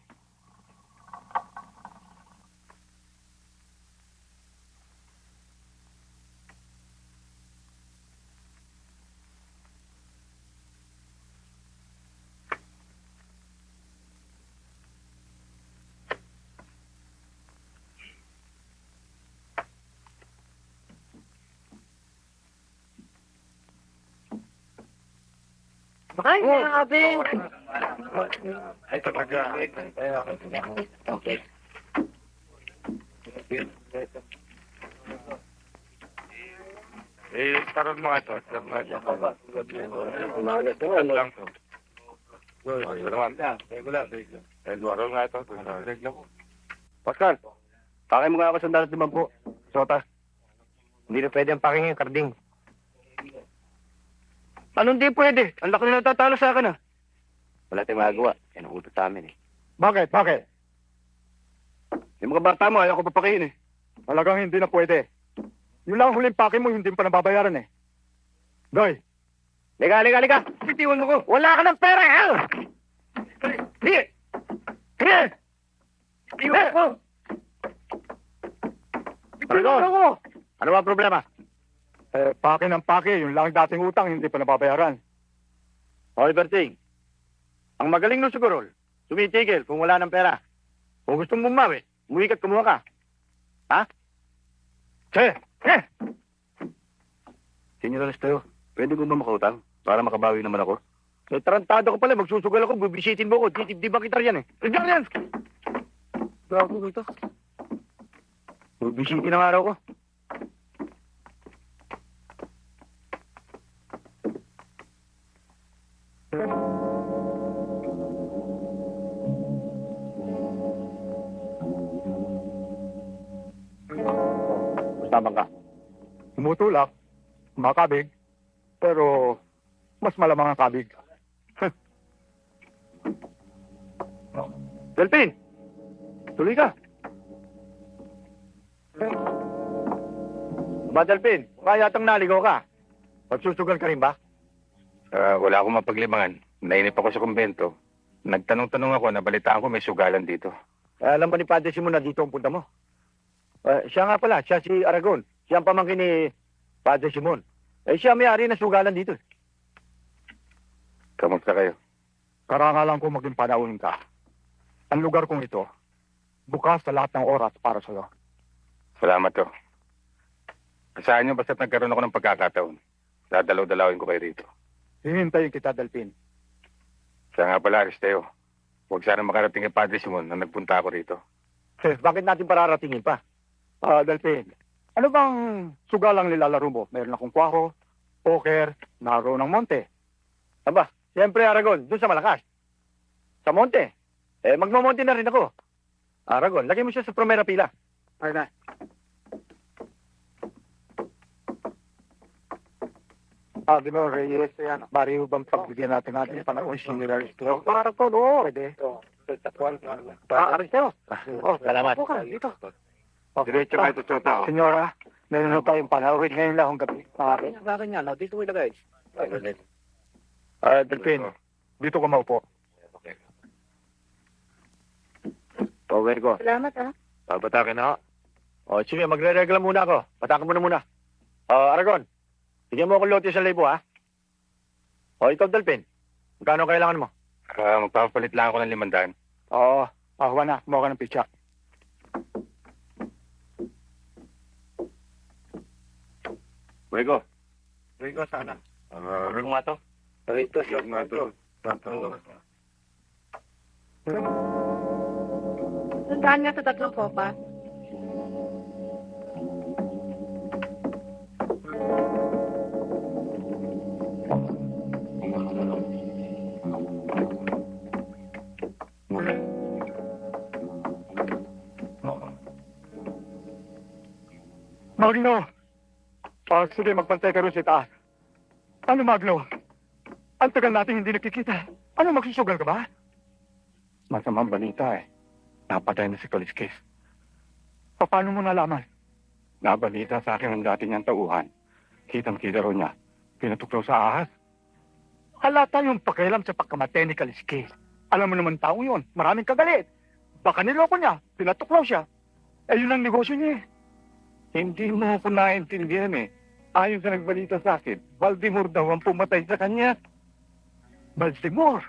Ay, grabe. Ay, talaga. Okay. Karoon mo ito. Lang to. Karoon nga ito. Regla ko. Pascal, pakay mo nga ako sa dalat 50. Sota. Hindi na pwede ang paking yung karding. Anong di pwede? Ang laki na natatalo sa akin ah. Wala tayong magagawa. Yan ang utos sa amin eh. Bakit? Bakit? Yung mga bata mo, ayaw ko papakihin eh. Talagang hindi na pwede. Yun lang ang huling pake mo, hindi mo pa nababayaran eh. Doy, Liga. Bitiwan mo ko. Wala ka ng pera eh. Sige. Sige. Bitiwan ko. Bitiwan ko. Ano ba ang problema? pake ng pake, yung lang dating utang, hindi pa nababayaran. Hoy, Berting. Ang magaling ng siguro, tumitigil kung wala ng pera. Kung gusto mong bumawi, umuwi ka't kumuha ka. Ha? Che! Senyor Alisteo, pwede ko ba makautang para makabawi naman ako? Tarantado ko pala, magsusugal ako, bibisitin mo ko. Di ba kita yan eh? Diyan yan! Gago ito. Bibisitin ang araw ko. Tama ka. Tumutulak, makabig, pero mas malamang ang kabig. Delpin! Tuloy ka. Ba, Delpin? Kaya yatang naligaw ka. Pagsusugal ka rin ba? Wala akong mapaglibangan. Nainip ako sa kumbento. Nagtanong-tanong ako, nabalitaan ko may sugalan dito. Alam ba ni Padre Simon na dito ang punta mo? Siya nga pala, siya si Aragon. Siya ang pamangkin ni Padre Simon. Siya may-ari ng sugalan dito. Kamusta kayo? Karangalan ko maging panauhin ka. Ang lugar kong ito, bukas sa lahat ng oras para sa'yo. Salamat to. Asahan nyo basta't nagkaroon ako ng pagkakataon. Dadalaw-dalawin ko kayo rito. Hihintayin kita, Delpin. Siya nga pala, Aristeo. Huwag sana makarating kay Padre Simon na nagpunta ako rito. Bakit natin pararatingin pa? Delpin, ano bang sugalang nilalaro mo? Meron akong kwaro, poker, naro ng monte. Aba, siyempre Aragon, doon sa malakas. Sa monte. Magmamonte na rin ako. Aragon, lagay mo siya sa primera pila. Ay na. Di ba, Reyes, yan. Bari bang pagbigyan natin panahon si Aristeo? Para ko, no, pwede. Aristeo. Salamat. Dito. Diretso kayo to, Chota. Senyora, meron na tayong panahon ngayon lang ang gabi. Bakit yan? Dito mo ilagay. Delpin, dito ka maupo. Power ko. Salamat ah. Babatakin na ako. Sige, magre-regla muna ako. Patakin mo na muna. Aragon, bigyan mo ako lote sa libo, ha? Ikaw, Delpin. Magkano kailangan mo? Magpapalit lang ako ng 500. Pahuwa na, kumuha ka ng pitsak. Fuego. Rico, sana. Ano nga to? Rito, siya to. Tandaan niya sa tatlong sopa. Magno! Sige, magpantay ka rin sa taas. Ano, Magno? Ang tagal natin hindi nakikita. Ano, magsusugal ka ba? Masamang balita eh. Napatay na si Kaliskis. Paano mo nalaman? Nabalita sa akin ang dati niyang tauhan. Kitang-kita raw niya. Pinatuklaw sa ahas. Halata yung pakialam sa pagkamatay ni Kaliskis. Alam mo naman tao yun. Maraming kagalit. Baka niloko niya. Pinatuklaw siya. Eh, yun ang negosyo niya eh. Hindi mo ako naintindihan eh. Ayon sa nagbalita sa akin, Baltimore daw ang pumatay sa kanya. Baltimore?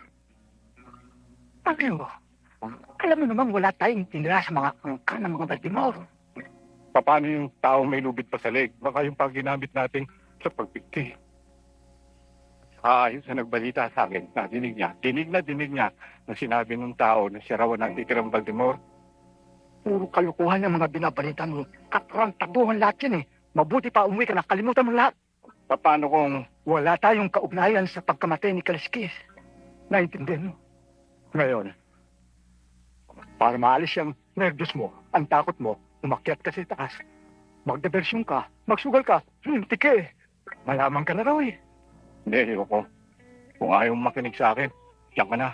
Ano? Alam mo naman wala tayong tinira sa mga angka ng mga Baltimore. Paano yung tao may lubid pa sa leg? Baka yung pag ginamit natin sa pagpikti. Ayon sa nagbalita sa akin, dinig niya na sinabi ng tao na siya raw ang natitirang Baltimore. Puro kalukuhan yung mga binabalita mo. Katrantaduhan lahat yan eh. Mabuti pa umuwi ka na, kalimutan mo lahat. Paano kung wala tayong kaugnayan sa pagkamatay ni Kaliskis? Naintindihan mo? Ngayon, para maalis yung nervous mo, ang takot mo, umakyat ka sa taas. Magdiversyon ka, magsugal ka, tike. Malaman ka na raw eh. Hindi, ayoko. Kung ayaw mo makinig sa akin, diyan ka na.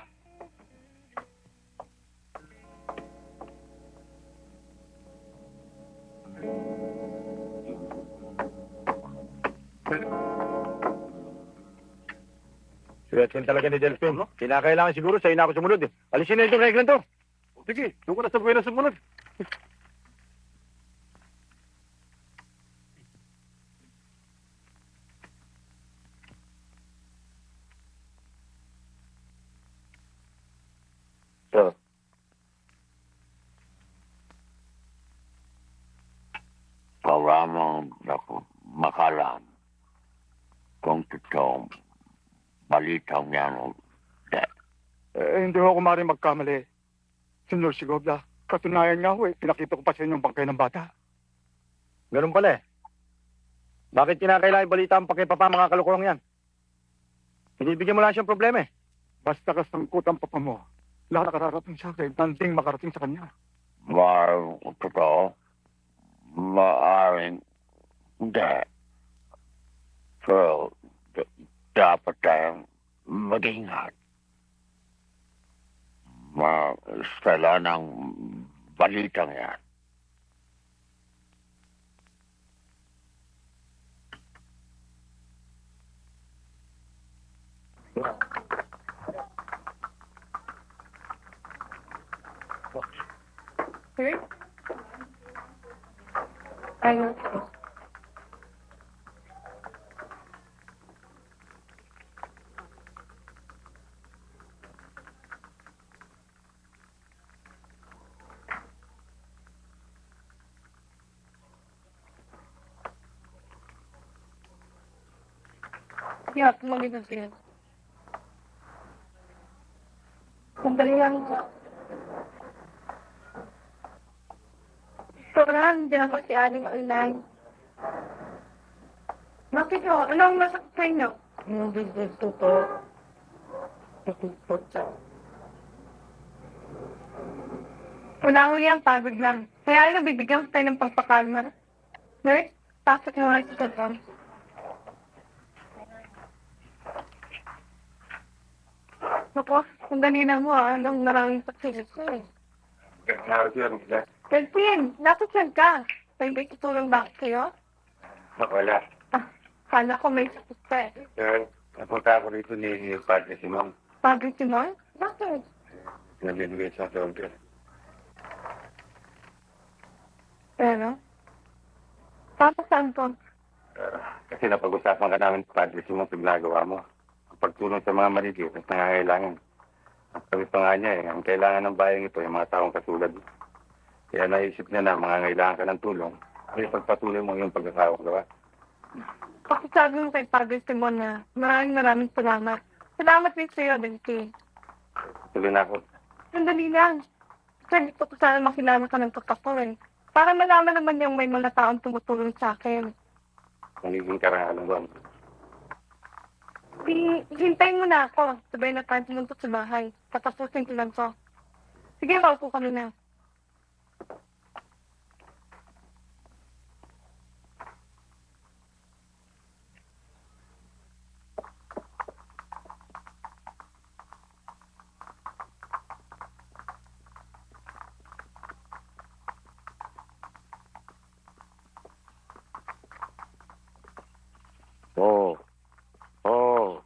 Suwetsin talaga ni Delphine. Kinakailangan siguro sa'yo na ako sumunod eh. Alisin na itong reglan to. Sige, doon ko na sa buhay na sumunod. So, Paulamang ako makalam kung totoong balitang yan. Hindi ako maaaring magkamali. Senyor Sigobla, katunayan nga ho eh. Pinakita ko pa sa inyo ang bangkay ng bata. ganun pala eh. Bakit kinakailangan balita ang pakipapa mga kalukurang yan? Binibigyan mo lang siyang problema eh. Basta kasangkot ang papa mo. Lahat nakararating sa akin, nanding makarating sa kanya. Maaaring totoo. Maaaring hindi. Pero dapat tayong mag-ingat. Stella ng balitang yan. Sir? Ayun. Yeah, tumagal siya. Sandali lang. Sobrang hindi ako si Aling Online. Bakit ho? Anong masakit sa inyo? Yung business ko po. Nakikot siya. Wala ko yan, pagod lang. Kaya nabibigyan ko tayo ng pagpakalma. Nurse, pasok na nga sa doon. Naku, sandali na mo anong maraming paksilis ko eh. Kelvin, nasasyan ka. May tutulong ba sa'yo? Wala. Kala ko may sakit ka eh. Yan, napunta ako rito ni Padre Simon. Pagod si Noy? Bakit? Nabinigay sa soldier. Pero? Papa, saan ko? Kasi napag-usapan ka namin sa Padre Simon sa ginagawa mo. Ang pagtulong sa mga maliliit at nangangailangan. Ang sabi pa nga niya ang kailangan ng bayang ito, yung mga taong katulad mo. Kaya naisip niya na mga ngailangan ka ng tulong, ay pagpatuloy mo yung pagkakawang gawa. Pakisabi mo kay Padre Simon na maraming salamat. Salamat din sa'yo, Delphine. Tuloy na ako. Sandali lang. Kasi gusto ko sana makilala ka ng totoo eh. Para malaman naman yung may mga taong tumutulong sa akin. Magiging karangalan doon. Hintayin mo na ako. Sabay na tayo pumunta sa bahay. Patapusin ko lang to. Sige, maupo kami na. Oo. Oo.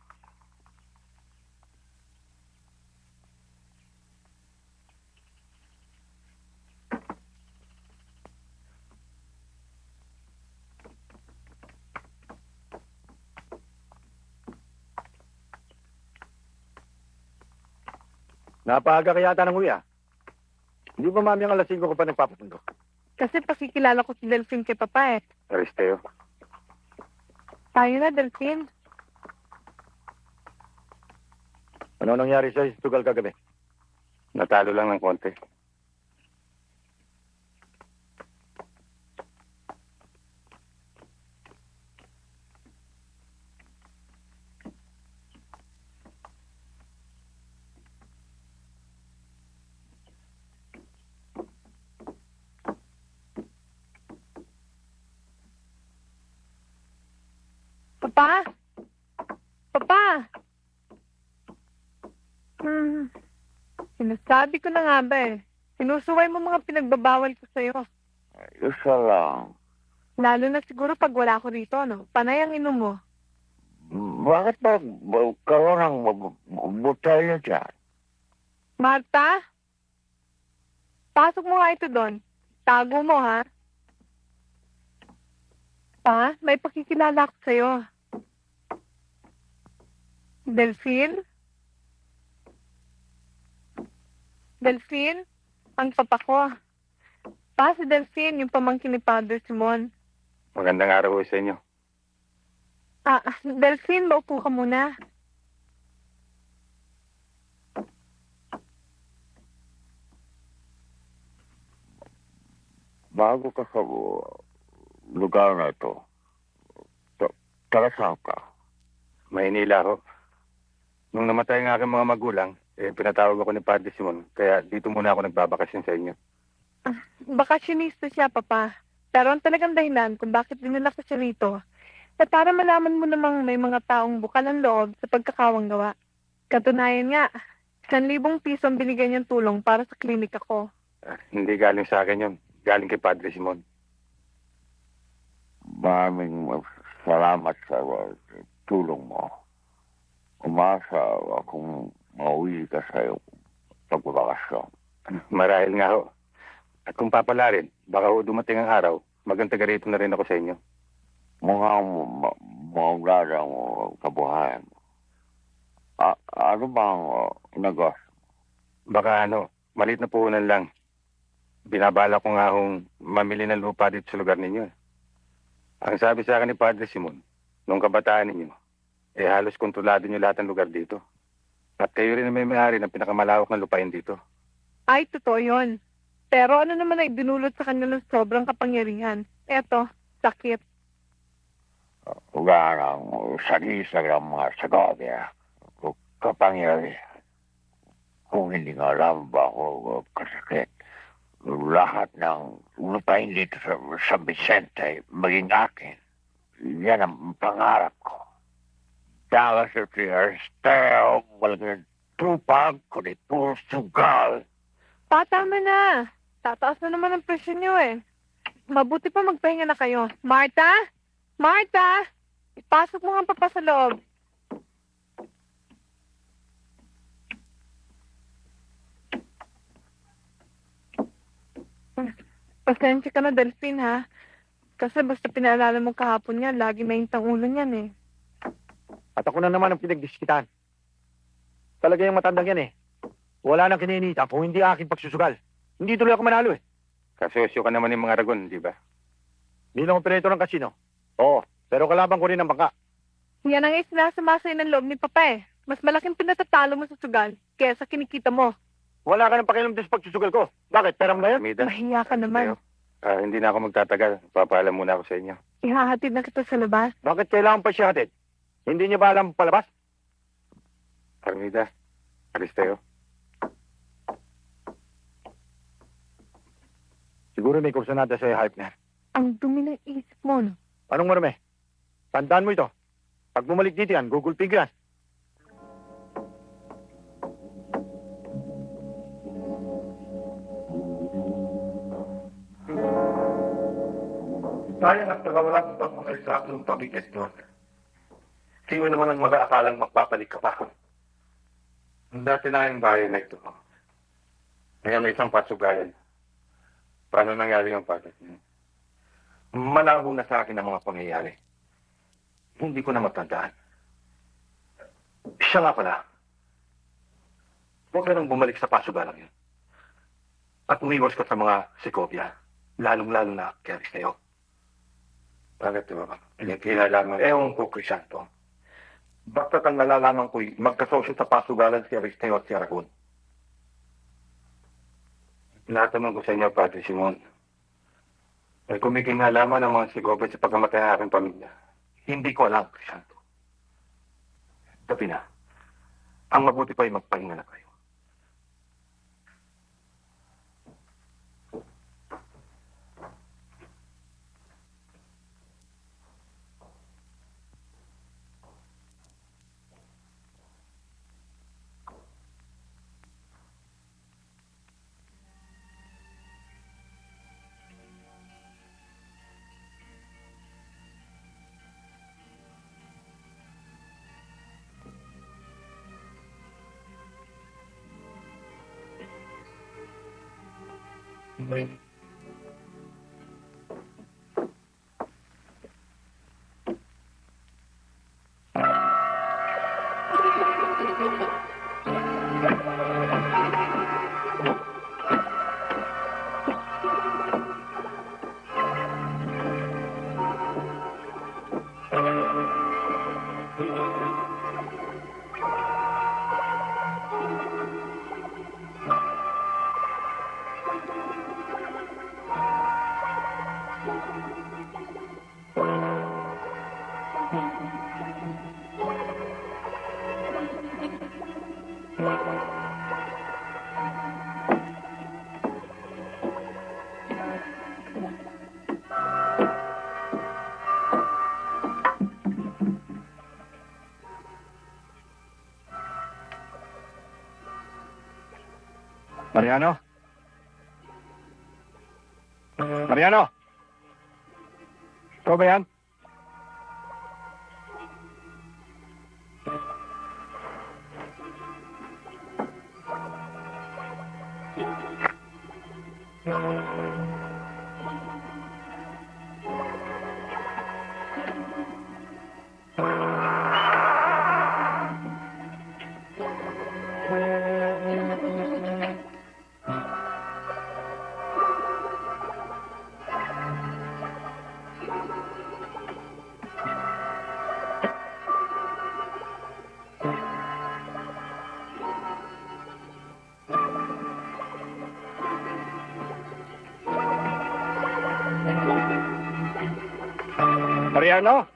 Napaaga ka yata ng uwi ah. Hindi ba mami ang alas 5 ko pa nagpapapundo? Kasi pakikilala ko si Delphine kay Papa eh. Aristeo. Tayo na, Delphine. Ano nangyari sa sugal kagabi? Natalo lang ng konti. Papa? Papa? Sinasabi ko na nga ba eh. Sinusuway mo mga pinagbabawal ko sa'yo. Isa lang. Lalo na siguro pag wala ko rito, no? Panay ang inom mo. Bakit ba karoon ng botelya dyan? Marta? Pasok mo nga ito doon. Tago mo, ha? Pa, may pakikilala ko sa'yo. Delphine? Delphine? Ang papa ko. Pa, si Delphine, yung pamangkin ni Padre Simon. Magandang araw ho sa inyo. Delphine, maupo ka muna. Bago ka sa lugar na ito, taga saan ka? Maynila ho. Nung namatay ang aking mga magulang, pinatawag ako ni Padre Simon. Kaya dito muna ako nagbabakasyon sa inyo. Bakasyonista siya, Papa. Pero ang talagang dahilan kung bakit dinala ko siya rito, para malaman mo namang may mga taong bukal ang loob sa pagkakawang gawa. Katunayan nga, 1,000 piso ang binigay niyang tulong para sa klinik ako. Hindi galing sa akin yun. Galing kay Padre Simon. Maraming salamat sa tulong mo. Umasa akong mauwi ka sa iyong pagbabakasyon. Marahil nga ho. At kung papalarin, baka ho dumating ang araw, magantaga rito na rin ako sa inyo. Mukhang maunggada mo kabuhayan mo. Ano bang negosyo? Baka maliit na puhunan lang. Binabala ko nga hong mamili ng lupa dito sa lugar ninyo. Ang sabi sa akin ni Padre Simon, nung kabataan ninyo, halos kontrolado nyo lahat ng lugar dito. At kayo rin ang may-ari ng pinakamalawak na lupain dito. Ay, totoo yun. Pero ano naman ay dinulot sa kanya ng sobrang kapangyarihan? Eto, sakit. Ugarang sagisa ng mga Segovia. Kapangyari. Kung hindi nga alam ba ako kasakit, lahat ng lupain dito sa San Vicente maging akin. Yan ang pangarap ko. Dahil sa Aristeo, walang tupag, kundi puro sugal. Tama na. Tataas na naman ang presyo niyo eh. Mabuti pa magpahinga na kayo. Marta? Marta! Ipasok mo nga ang papa sa loob. Pasensya ka na, Delphine, ha? Kasi basta pinaalala mo kahapon yan, lagi may intang ulo niyan eh. At ako na naman ang pinagdiskitan. Talaga yung matandang yan eh. Wala nang kininita kung hindi aking pagsusugal. Hindi tuloy ako manalo eh. Kasosyo ka naman ng mga Aragon, di ba? Bilang operator ng kasino. Oo, Pero kalaban ko rin ang bangka. Yan ang isinasamasay ng loob ni Papa eh. Mas malaking pinatatalo mo sa sugal kesa kinikita mo. Wala ka ng pakialam din sa pagsusugal ko. Bakit? Pera mo na yun? Armida, Mahiya ka naman. hindi na ako magtatagal. Papaalam muna ako sa inyo. Ihahatid na kita sa labas. Bakit kailangan pa siya hatid? Hindi niya ba alam palabas? Armida, alis tayo. Siguro may kurso natin sa hype na. Ang dumi ng isip mo, no? Anong marami? Tandaan mo ito. Pag bumalik dito yan, gugulping ka yan. Sayang at nagawalan ang mga eksaktong pabigat doon. Sino naman ang mag-aakalang magpapalit ka pa? Ang dati na yung bahay na ito. Kaya may isang pasugayan. Paano nangyari ang patat niyo? Malabo na sa akin ang mga pangyayari. Hindi ko na matandaan. Siya nga pala. Huwag ka nang bumalik sa pasugalang yun. At umiwas ka sa mga Segovia. Lalong-lalo na kay Aristeo. Bakit ba? Kinalaman. Ewan ko, Crisanto. Basta't ang nalalaman ko'y magkasosyo sa pasugalan si Aristeo at si Aragon. Nataman ko sa inyo, Padre Simon. Ay kung may kinalaman ng mga Segovia sa pagkamatay ng aking pamilya, hindi ko alam, Crisanto. Tapi na, ang mabuti pa ay magpahinga na kayo. Mariano? Mariano? Ikaw ba yan? Mariano?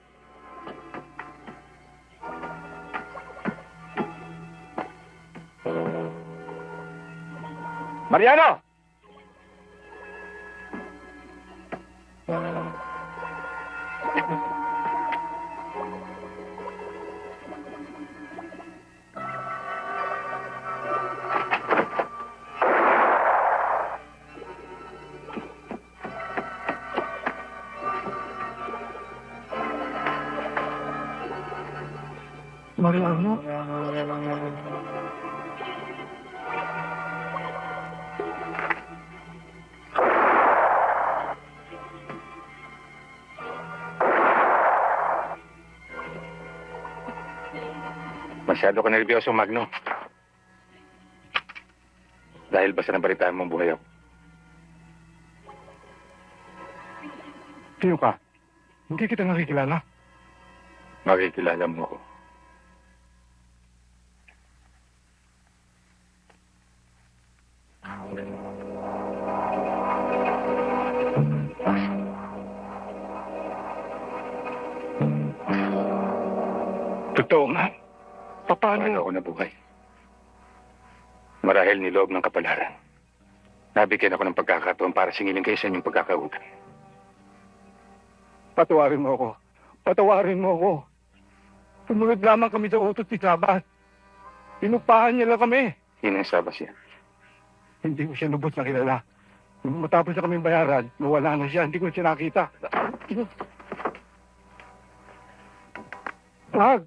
Mariano? Mariano? Masyado ka nervyoso, Magno. Dahil basta nabalitaan mo ang buhay ako. Sino ka? Hindi kita nakikilala. makikilala mo ako. Totoo nga. Paano ako nabuhay? Marahil niloob ng kapalaran. Nabigyan ako ng pagkakataon para singilin kayo sa inyong pagkakautang. Patawarin mo ako. Patawarin mo ako. Sumunod lamang kami sa utos ni Sabas. Pinupahan niya lang kami. Yun ang sabas yan. Hindi ko siya lubos na kilala. Nung matapos na kaming bayaran, nawala na siya. Hindi ko siya nakita. Wag!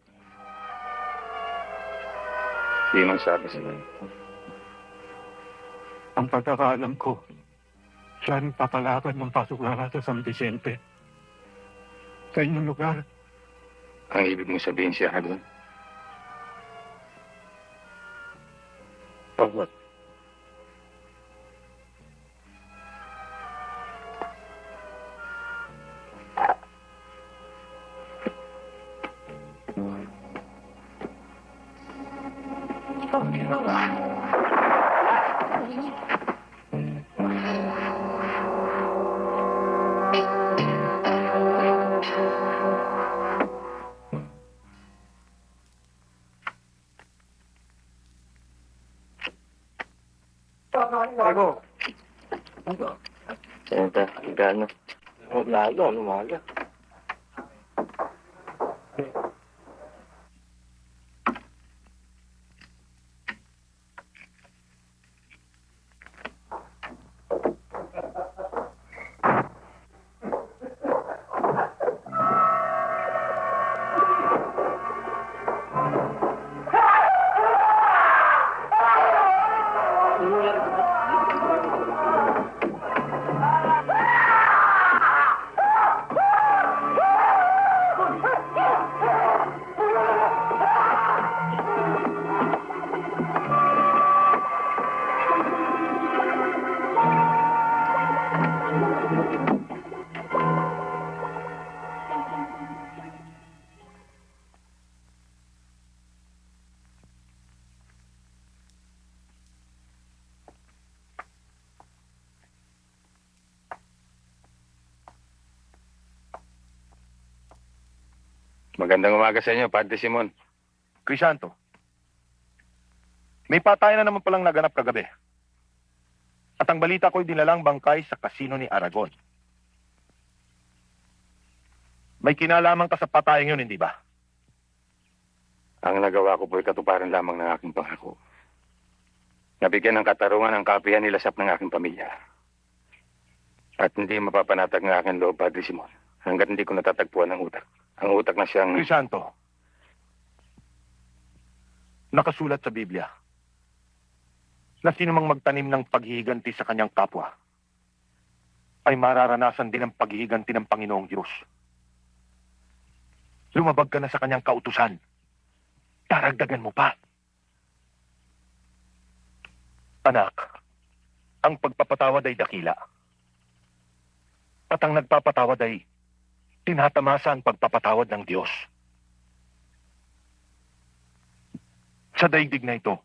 Yun ang sabas yan. Ang pagkakaalam ko, siya rin papalakan ng pasuklala sa San Vicente. Sa inyong lugar. Ang ibig mo sabihin siya ka doon? Pagod. Ako. Senta, gano? Lalo, ano mahal. Magandang umaga sa inyo, Padre Simon. Crisanto, may patayan na naman palang naganap kagabi. At ang balita ko'y dinalang bangkay sa kasino ni Aragon. May kinalaman ka sa patayan yun, hindi ba? Ang nagawa ko po'y katuparan lamang ng aking pangako. Nabigyan ng katarungan ang kapihan nilasap ng aking pamilya. At hindi mapapanatag ng aking loob, Padre Simon, hanggat hindi ko natatagpuan ng utak. Ang utak na siyang... Crisanto, nakasulat sa Biblia na sino mang magtanim ng paghihiganti sa kanyang kapwa ay mararanasan din ang paghihiganti ng Panginoong Diyos. Lumabag ka na sa kanyang kautusan. Daragdagan mo pa. Anak, ang pagpapatawad ay dakila. At ang nagpapatawad ay tinatamasa ang pagpapatawad ng Diyos. Sa daigdig na ito,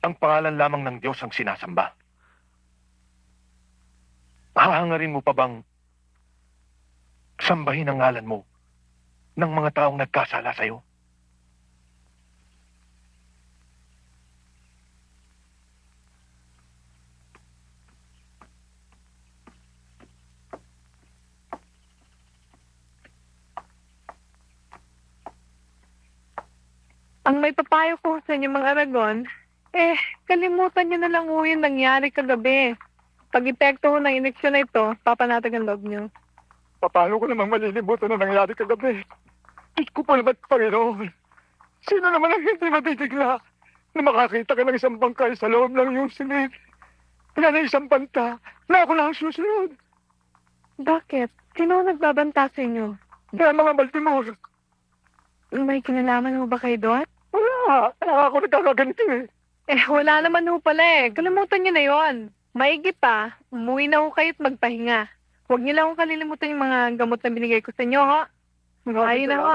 ang pangalan lamang ng Diyos ang sinasamba. Hahangarin mo pa bang sambahin ang ngalan mo ng mga taong nagkasala sa'yo? Ang may papayo ko sa inyo mga Aragon, kalimutan niyo na lang ho yung nangyari kagabi. Pag epekto ho ng ineksyon na ito, papanatag ang loob niyo. Paano ko namang malilimutan na nangyari kagabi? Diyos ko po naman, Panginoon. Sino naman ang hindi mabibigla na makakita ka ng isang bangkay sa loob ng iyong silid? Wala na isang banta na ako na ang susunod. Bakit? Sino ang nagbabanta sa inyo? Kaya mga Baltimore, May kinalaman ho ba kayo doon? wala. Kaya ako nagkakaganito eh. Wala naman ho pala Kalimutan niyo na yon. Maigi pa, umuwi na ho kayo at magpahinga. Huwag niyo lang ho kalilimutan yung mga gamot na binigay ko sa inyo, ha? Ayun na ho.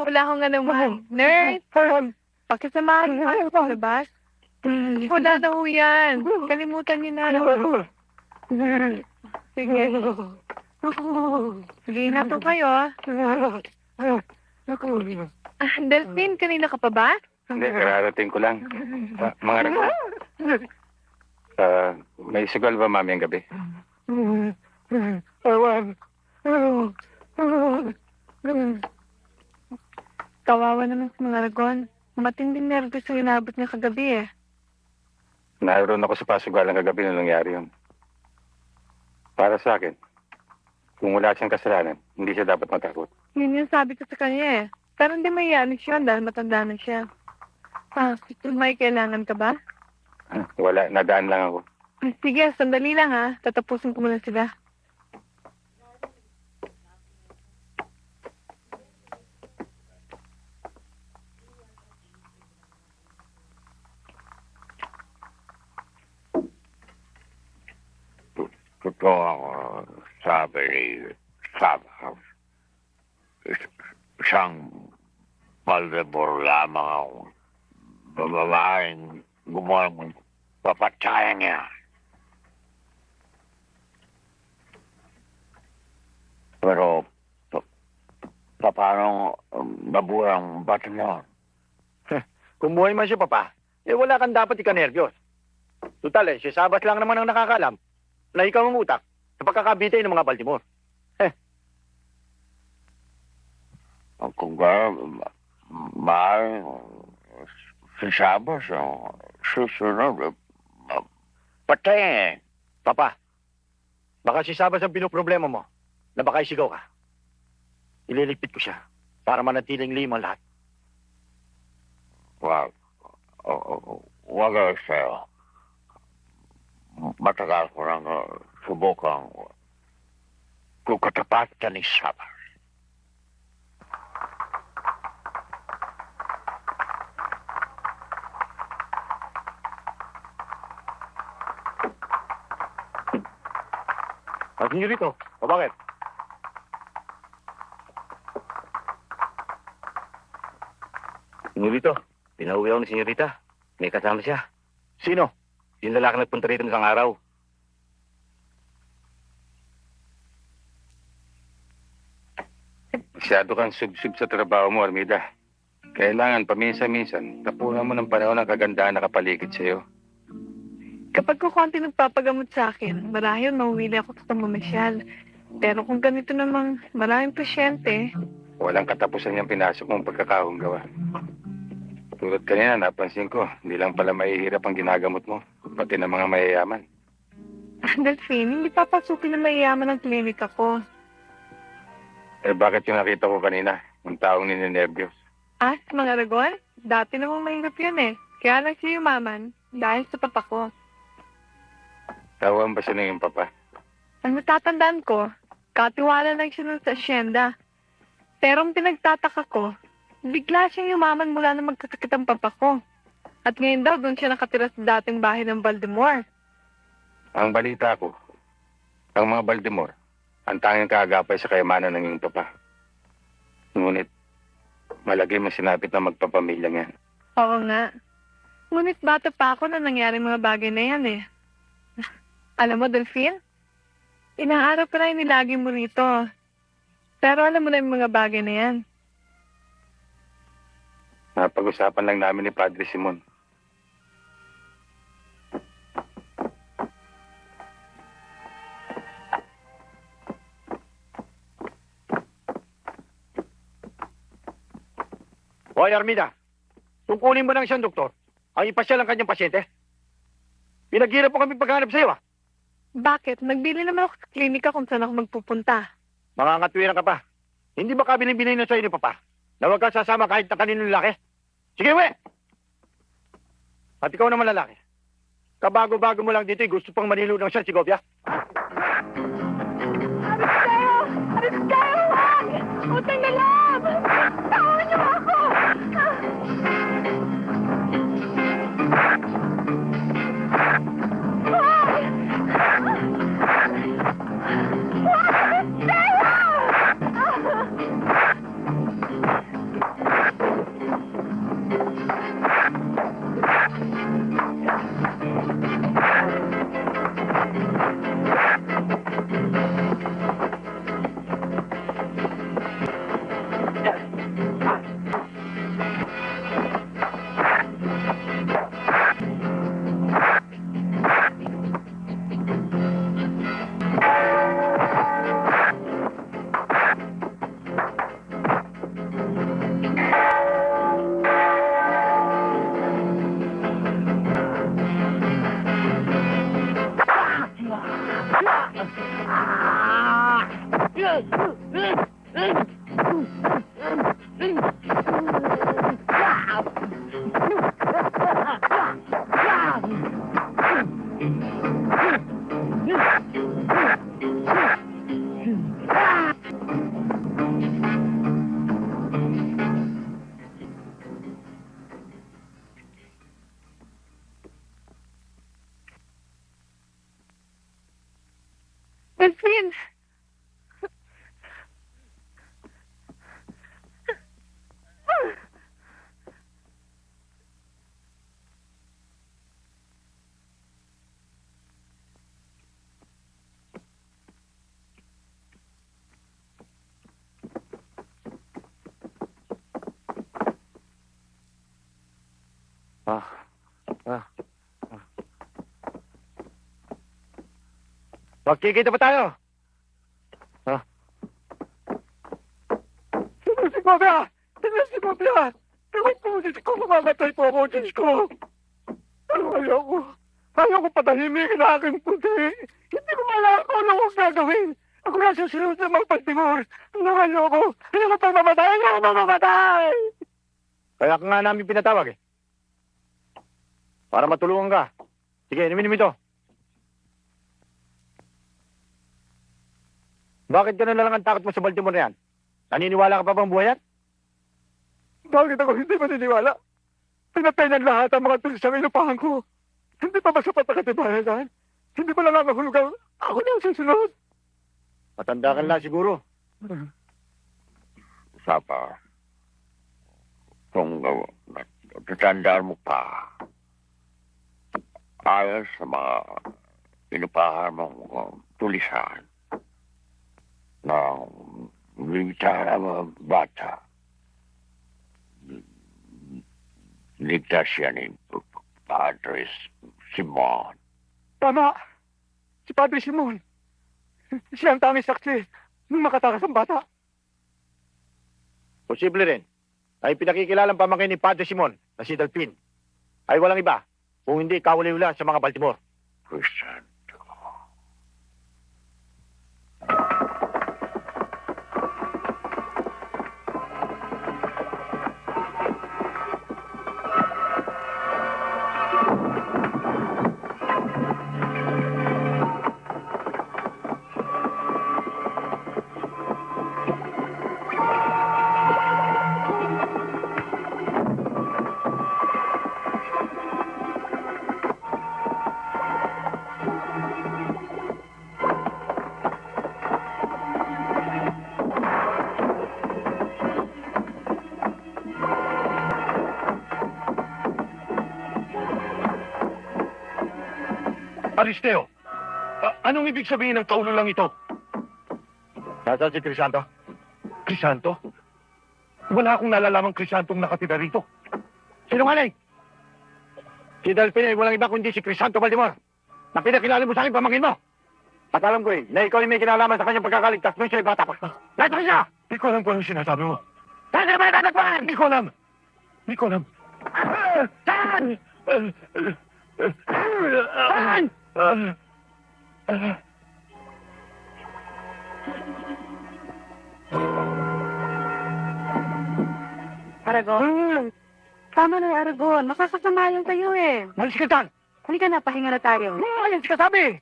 Wala akong anuman. Nurse, pakisamahan mo ako sa labas. Wala na ho yan. Kalimutan niyo na. Sige. Sige na po kayo. Delphine, kanina ka pa ba? Hindi, kararating ko lang. Mga rago. May sugal ba mamayang gabi? Kawawa naman sa mga ragon. Matinding nervous ang inabot niya kagabi eh. Naroon ako sa pasugalan kagabi nung nangyari yun. Para sa akin, kung wala siyang kasalanan, hindi siya dapat matakot. Yun yung sabi ko sa kanya eh. Pero hindi mayayanin siya dahil matanda na siya. May kailangan ka ba? Wala, nadaan lang ako. Sige, sandali lang ha. Tatapusin ko muna sila. Totoo ang sabi ni Saba. Isang Maldebor lamang ang babaeng gumawa ng papataya niya. Pero, paano nabuhay ang bata niya? Kung buhay man siya, Papa, wala kang dapat ika-nervyos. Tutal si Sabas lang naman ang nakakalam na ikaw ang utak sa pagkakabitay ng mga Baltimore. Kung gano'n, mahal si Sabas ang susunod, patay eh. Papa, baka si Sabas ang pinoproblema mo na baka isigaw ka. Ililigpit ko siya para manatiling lima lahat. Wag sa'yo. Matagal ko nang subukang kukatapatan ni Sabas. At niyo rito. O bakit? Senyorito, pinauwi ako ni Senyorita. May kasama siya. Sino? Yung lalaki nagpunta rito ng isang araw. Masyado kang sub-sub sa trabaho mo, Armida. Kailangan paminsan-minsan, tapunan mo ng panahon ng kagandahan na kapaligid sa'yo. Kapag ko konti nagpapagamot sa akin, marahil mauwili ako sa mamasyal. Pero kung ganito namang maraming pasyente, Walang katapusan niyang pinasok mong pagkakahunggawa. Tulad kanina, napansin ko, hindi lang pala mahihirap ang ginagamot mo, pati ng mga mayayaman. Delphine, hindi papasukin na mayayaman ang klinika ko. Eh bakit yung nakita ko kanina, yung taong nininervyos? Sa mga ragon? Dati namang mahirap yun eh. Kaya lang siya yumaman dahil sa papa ko. Tawan ba siya ng iyong papa? Ang natatandaan ko, katiwala lang siya nun sa asyenda. Pero ang pinagtataka ko, bigla siyang yumaman mula na magkasakit ang papa ko. At ngayon daw doon siya nakatira sa dating bahay ng Baltimore. Ang balita ko, ang mga Baltimore, ang tanging kaagapay sa kayamanan ng iyong papa. Ngunit, malagay mo sinapit na magpapamilya niyan. Oo nga. Ngunit bata pa ako na nangyari mga bagay na yan eh. Alam mo, Delphine, inaarap ka na inilagi mo rito. Pero alam mo na yung mga bagay na yan. Napag-usapan lang namin ni Padre Simon. Hoy, Armida, tungkulin mo ng isang doktor ang ipasyal ang kanyang pasyente. Pinaghirap po kami paghanap sa iyo, Bakit? Nagbili naman ako sa klinika kung saan ako magpupunta. Mangangatwiran ka pa. Hindi ba kabiling-bilin na sa'yo ni Papa na huwag kang sasama kahit na kaninong lalaki? Sige, we! At ikaw naman lalaki. Kabago-bago mo lang dito, gusto pang manilo ng siya, Sigobia. Aris kayo! Aris kayo! Wag! Utang na loob! Tawon niyo ako! Wag! Wag! Aris kayo! Delphine! Magkikita pa tayo. Si Mabia! Si Mabia! Ewan ko, Diyos ko, mamamatay po ako, Diyos ko. Ayoko. Ayoko patahimikin ang aking puti. Hindi ko malaki kung ano kong gagawin. Ako na susunod sa mga pagtimor. Ayoko. Ayoko pa mamatay. Ayoko pa mamatay. Kaya ka nga namin pinatawag eh. Para matulungan ka. Sige, inumin ito. Bakit gano'n na lang ang takot mo sa Baltimore na yan? Naniniwala ka pa bang buhay yan? Bakit ako hindi maniniwala? Pinatay ng lahat ang mga tulis sa inupahan ko. Hindi pa ba sapat na katibayan yan? Hindi pa lang mahulugan. Ako na ang susunod. Matanda ka lang siguro. Sapa, kung tatandaan mo pa, ayos sa mga inupahan mong tulisan na ligtas mga bata. Ligtas yan ni Padre Simon. Tama. Si Padre Simon. Siya ang tanging saksi nung makatakas ang bata. Posible rin. Ay pinakikilalang pamangkin ni Padre Simon na si Delphine. Ay walang iba. Kung hindi kawali-wala sa mga Baltimore. Christian. Aristeo, anong ibig sabihin ng kaulo lang ito? Nasaan si Crisanto? Crisanto? Wala akong nalalamang Crisantong nakatira rito. Sinungaling! Si Delphine ay walang iba kundi si Crisanto Baltimore. Na pinakilala mo sa akin pamangkin mo. At alam ko na ikaw ay may kinalaman sa kanyang pagkakaligtas nung siya ay bata pa. Lahat na siya! Hindi ko alam kung anong sinasabi mo. Saan ka naman natatagpuan? Hindi ko alam. Hindi ko alam. Saan? Saan? Aragon, tama na yung Aragon. Makakasamayan kayo eh. Malis ka dyan. Halika na, pahinga na tayo. Ayan si kasabi.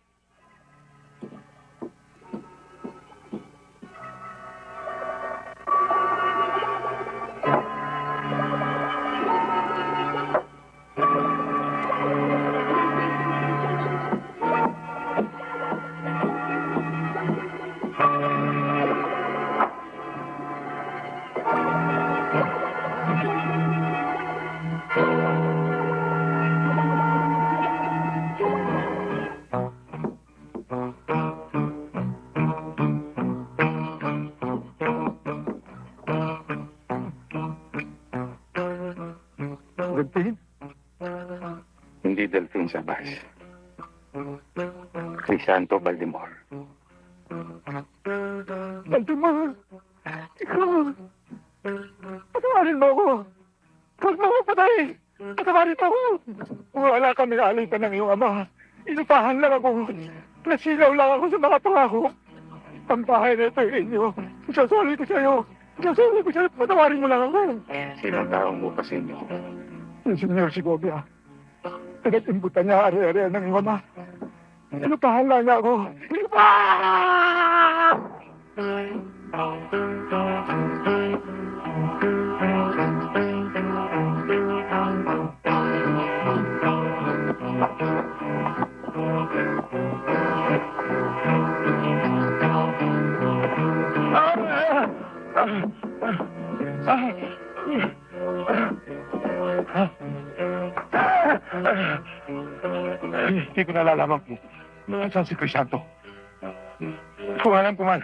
Delphine? Hindi Delphine Sabas. Crisanto Baltimore. Baltimore, ikaw. Patawarin mo ako. Huwag mo ako patay. Patawarin mo ako. Wala kami alitan ng iyong ama. Inupahan lang ako. Nasilaw lang ako sa mga pangako. Ang bahay na ito ay inyo. Isasoli ko sa'yo. Isasoli ko sa'yo. Patawarin mo lang ako. Sinong taong bukas inyo? Yung Senyor Segovia. Nag-imbutan niya ari-ari ng iyong ama. Inupahan lang niya ako. Inupahan! Hindi ko nalalaman kung saan si Crisanto. Kung alam ko man,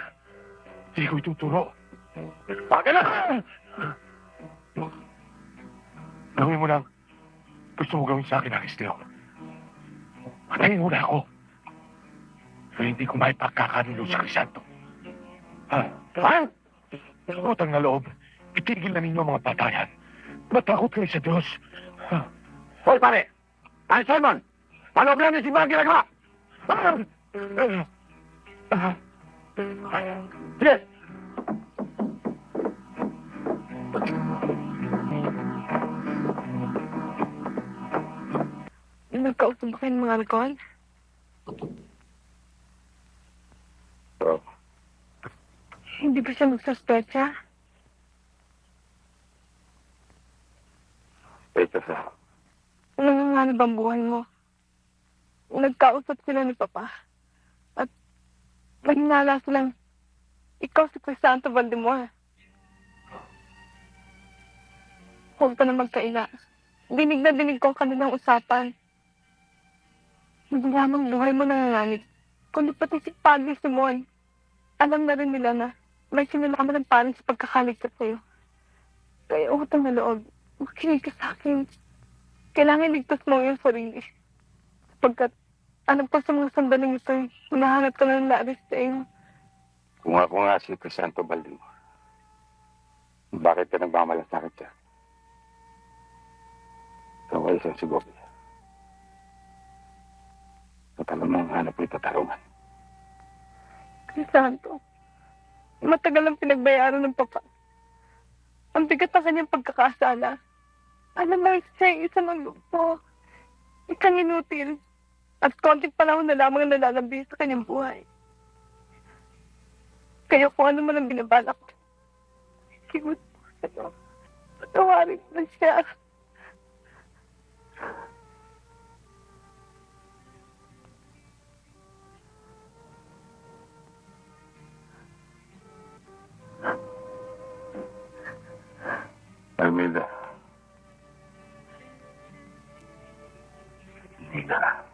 hindi ko ituturo. Baka na! Gawin mo lang gusto mo gawin sa akin, Aristeo. Patayin mo na ako. Pero hindi ko may pagkakanulo si Crisanto. Ha? Ha? Utang na loob. Itigil na ninyo ang mga patayan. Matakot kayo sa Diyos. Ha? Hoy, pare! Ay, Simon! Paano ba namin si Bang ginagawa? Sige! Nagkausap ba kayo ng mga alcohol? Oo. Hindi ba siya magsaspecha? Ito sa... Nanganganib ang buhay mo. Nagkausap sila ni Papa. At naghinala silang ikaw si Crisanto Valdemar. Huwag ka na magkaila. Dinig na dinig ko ang kanilang usapan. Hindi lamang buhay mo nanganganib, kundi pati si Padre Simon. Alam na rin nila na may sinalaman ng parang sa pagkakaligtas sa'yo. Kaya utang na loob, makinig ka sa akin. Kailangan ligtas mo yung sarili. Sapagkat alam ko sa mga sandaling ito, hinahanap ka na ng laris sa iyo. Kung ako nga si Crisanto Valdemar, bakit ka nagmamalasakit siya? Ikaw ay isang Segovia. At alam mo ang hanap mo itatarungan. Crisanto, matagal ang pinagbayaran ng Papa. Ang bigat ng kanyang pagkakasala. Alam mo, siya yung isa ng lupo. Ikang inutil. At konting panahon na lamang ang nalalabi sa kanyang buhay. Kaya kung ano man ang binabalak, kiwat po sa iyo. Patawarin mo na siya. Almeida. Almeida.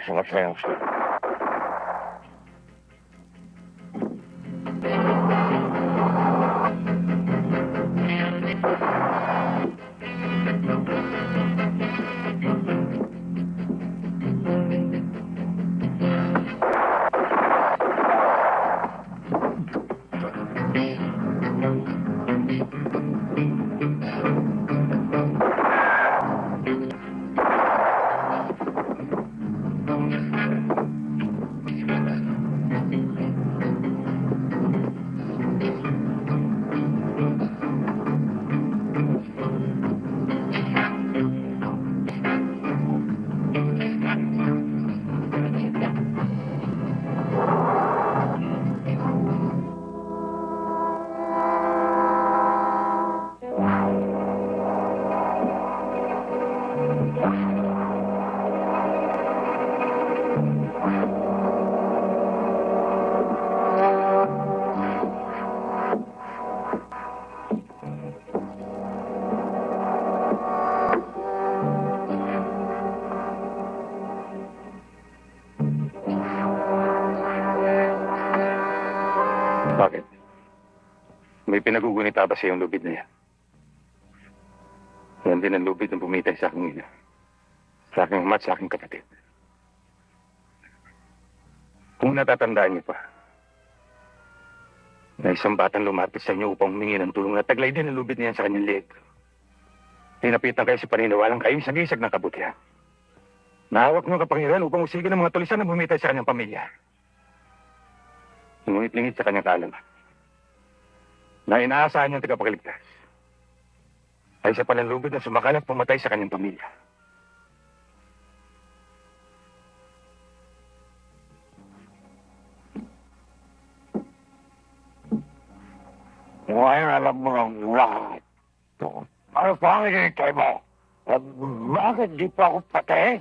mga sa'yo. Bakit? May pinagugunita ba sa iyong lubid na yan? Yan din ang lubid ng pumitay sa aking ina. Sa aking ama at sa aking kapatid. Kung natatandaan niyo pa, na isang batang lumapit sa inyo upang humingi ng tulong na taglay din ang lubid niyan sa kanyang leeg. Hinapitan kayo sa paniniwalang kayo isang gisag ng kabutihan. Nahawak niyo ang kapangyarihan upang usigin ang mga tulisan na bumitay sa kanyang pamilya. Ngunit lingid sa kanyang kaalaman na inaasahan niyang tagapagligtas ay sa pananlubid na sumakalap pumatay sa kanyang pamilya. Ngayon alam mo ng lahat. Ano pa ang hinihintay mo? Bakit di pa ako patay?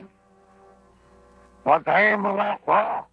Patayin mo nga ako.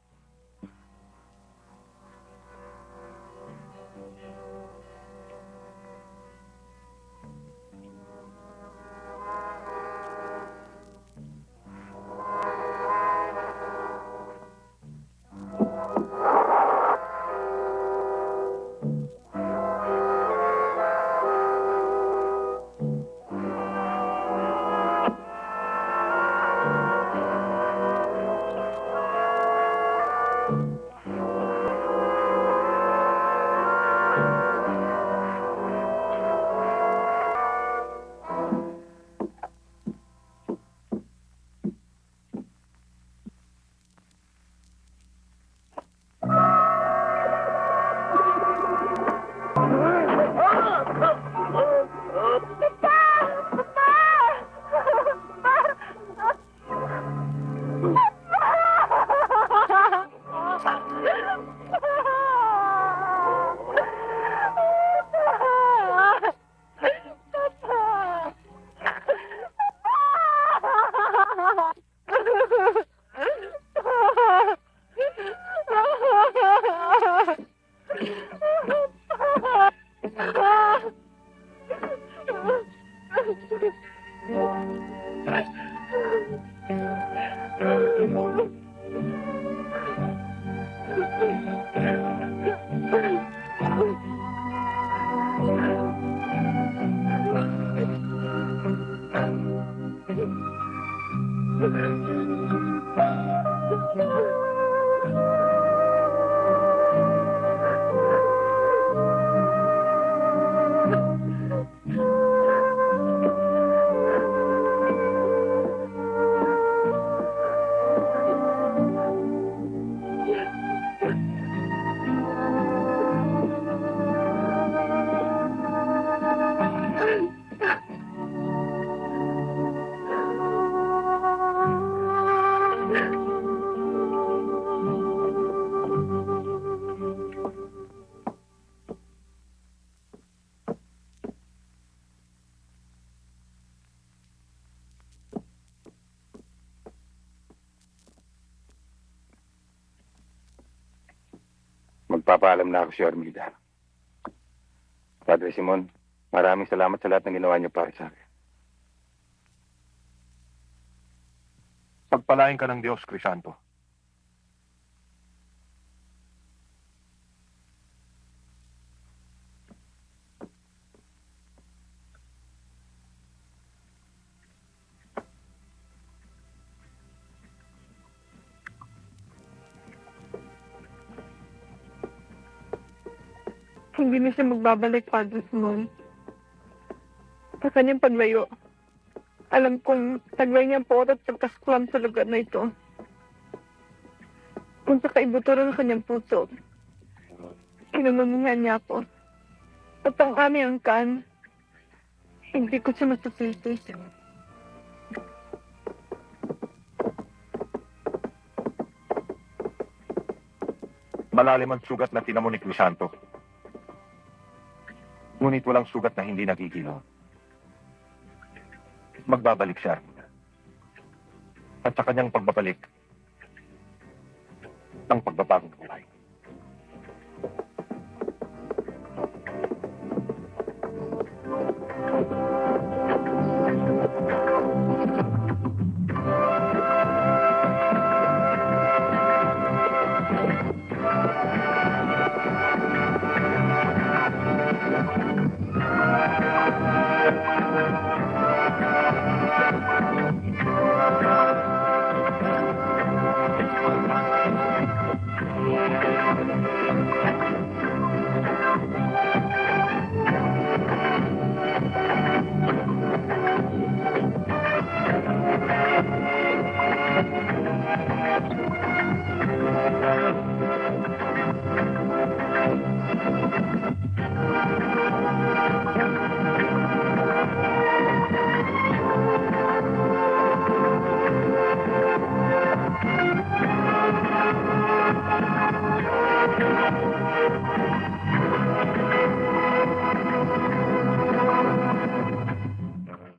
Magpapaalam na ako si Armida. Padre Simon, maraming salamat sa lahat ng ginawa niyo para sa akin. Pagpalain ka ng Diyos, Crisanto. Hindi na siya magbabalik, Padre Simon. Sa kanyang paglayo, alam kong taglay niya po at pagkaskulam sa lugar na ito. Kung sa kaibuturan ng kanyang puso, kinunungan niya ako. At ang aming angkan, hindi ko siya masasisi. Malalim ang sugat na tinamo ni Crisanto. Ngunit walang sugat na hindi nagigilo. Magbabalik siya. At sa kanyang pagbabalik, ang pagbabagong buhay.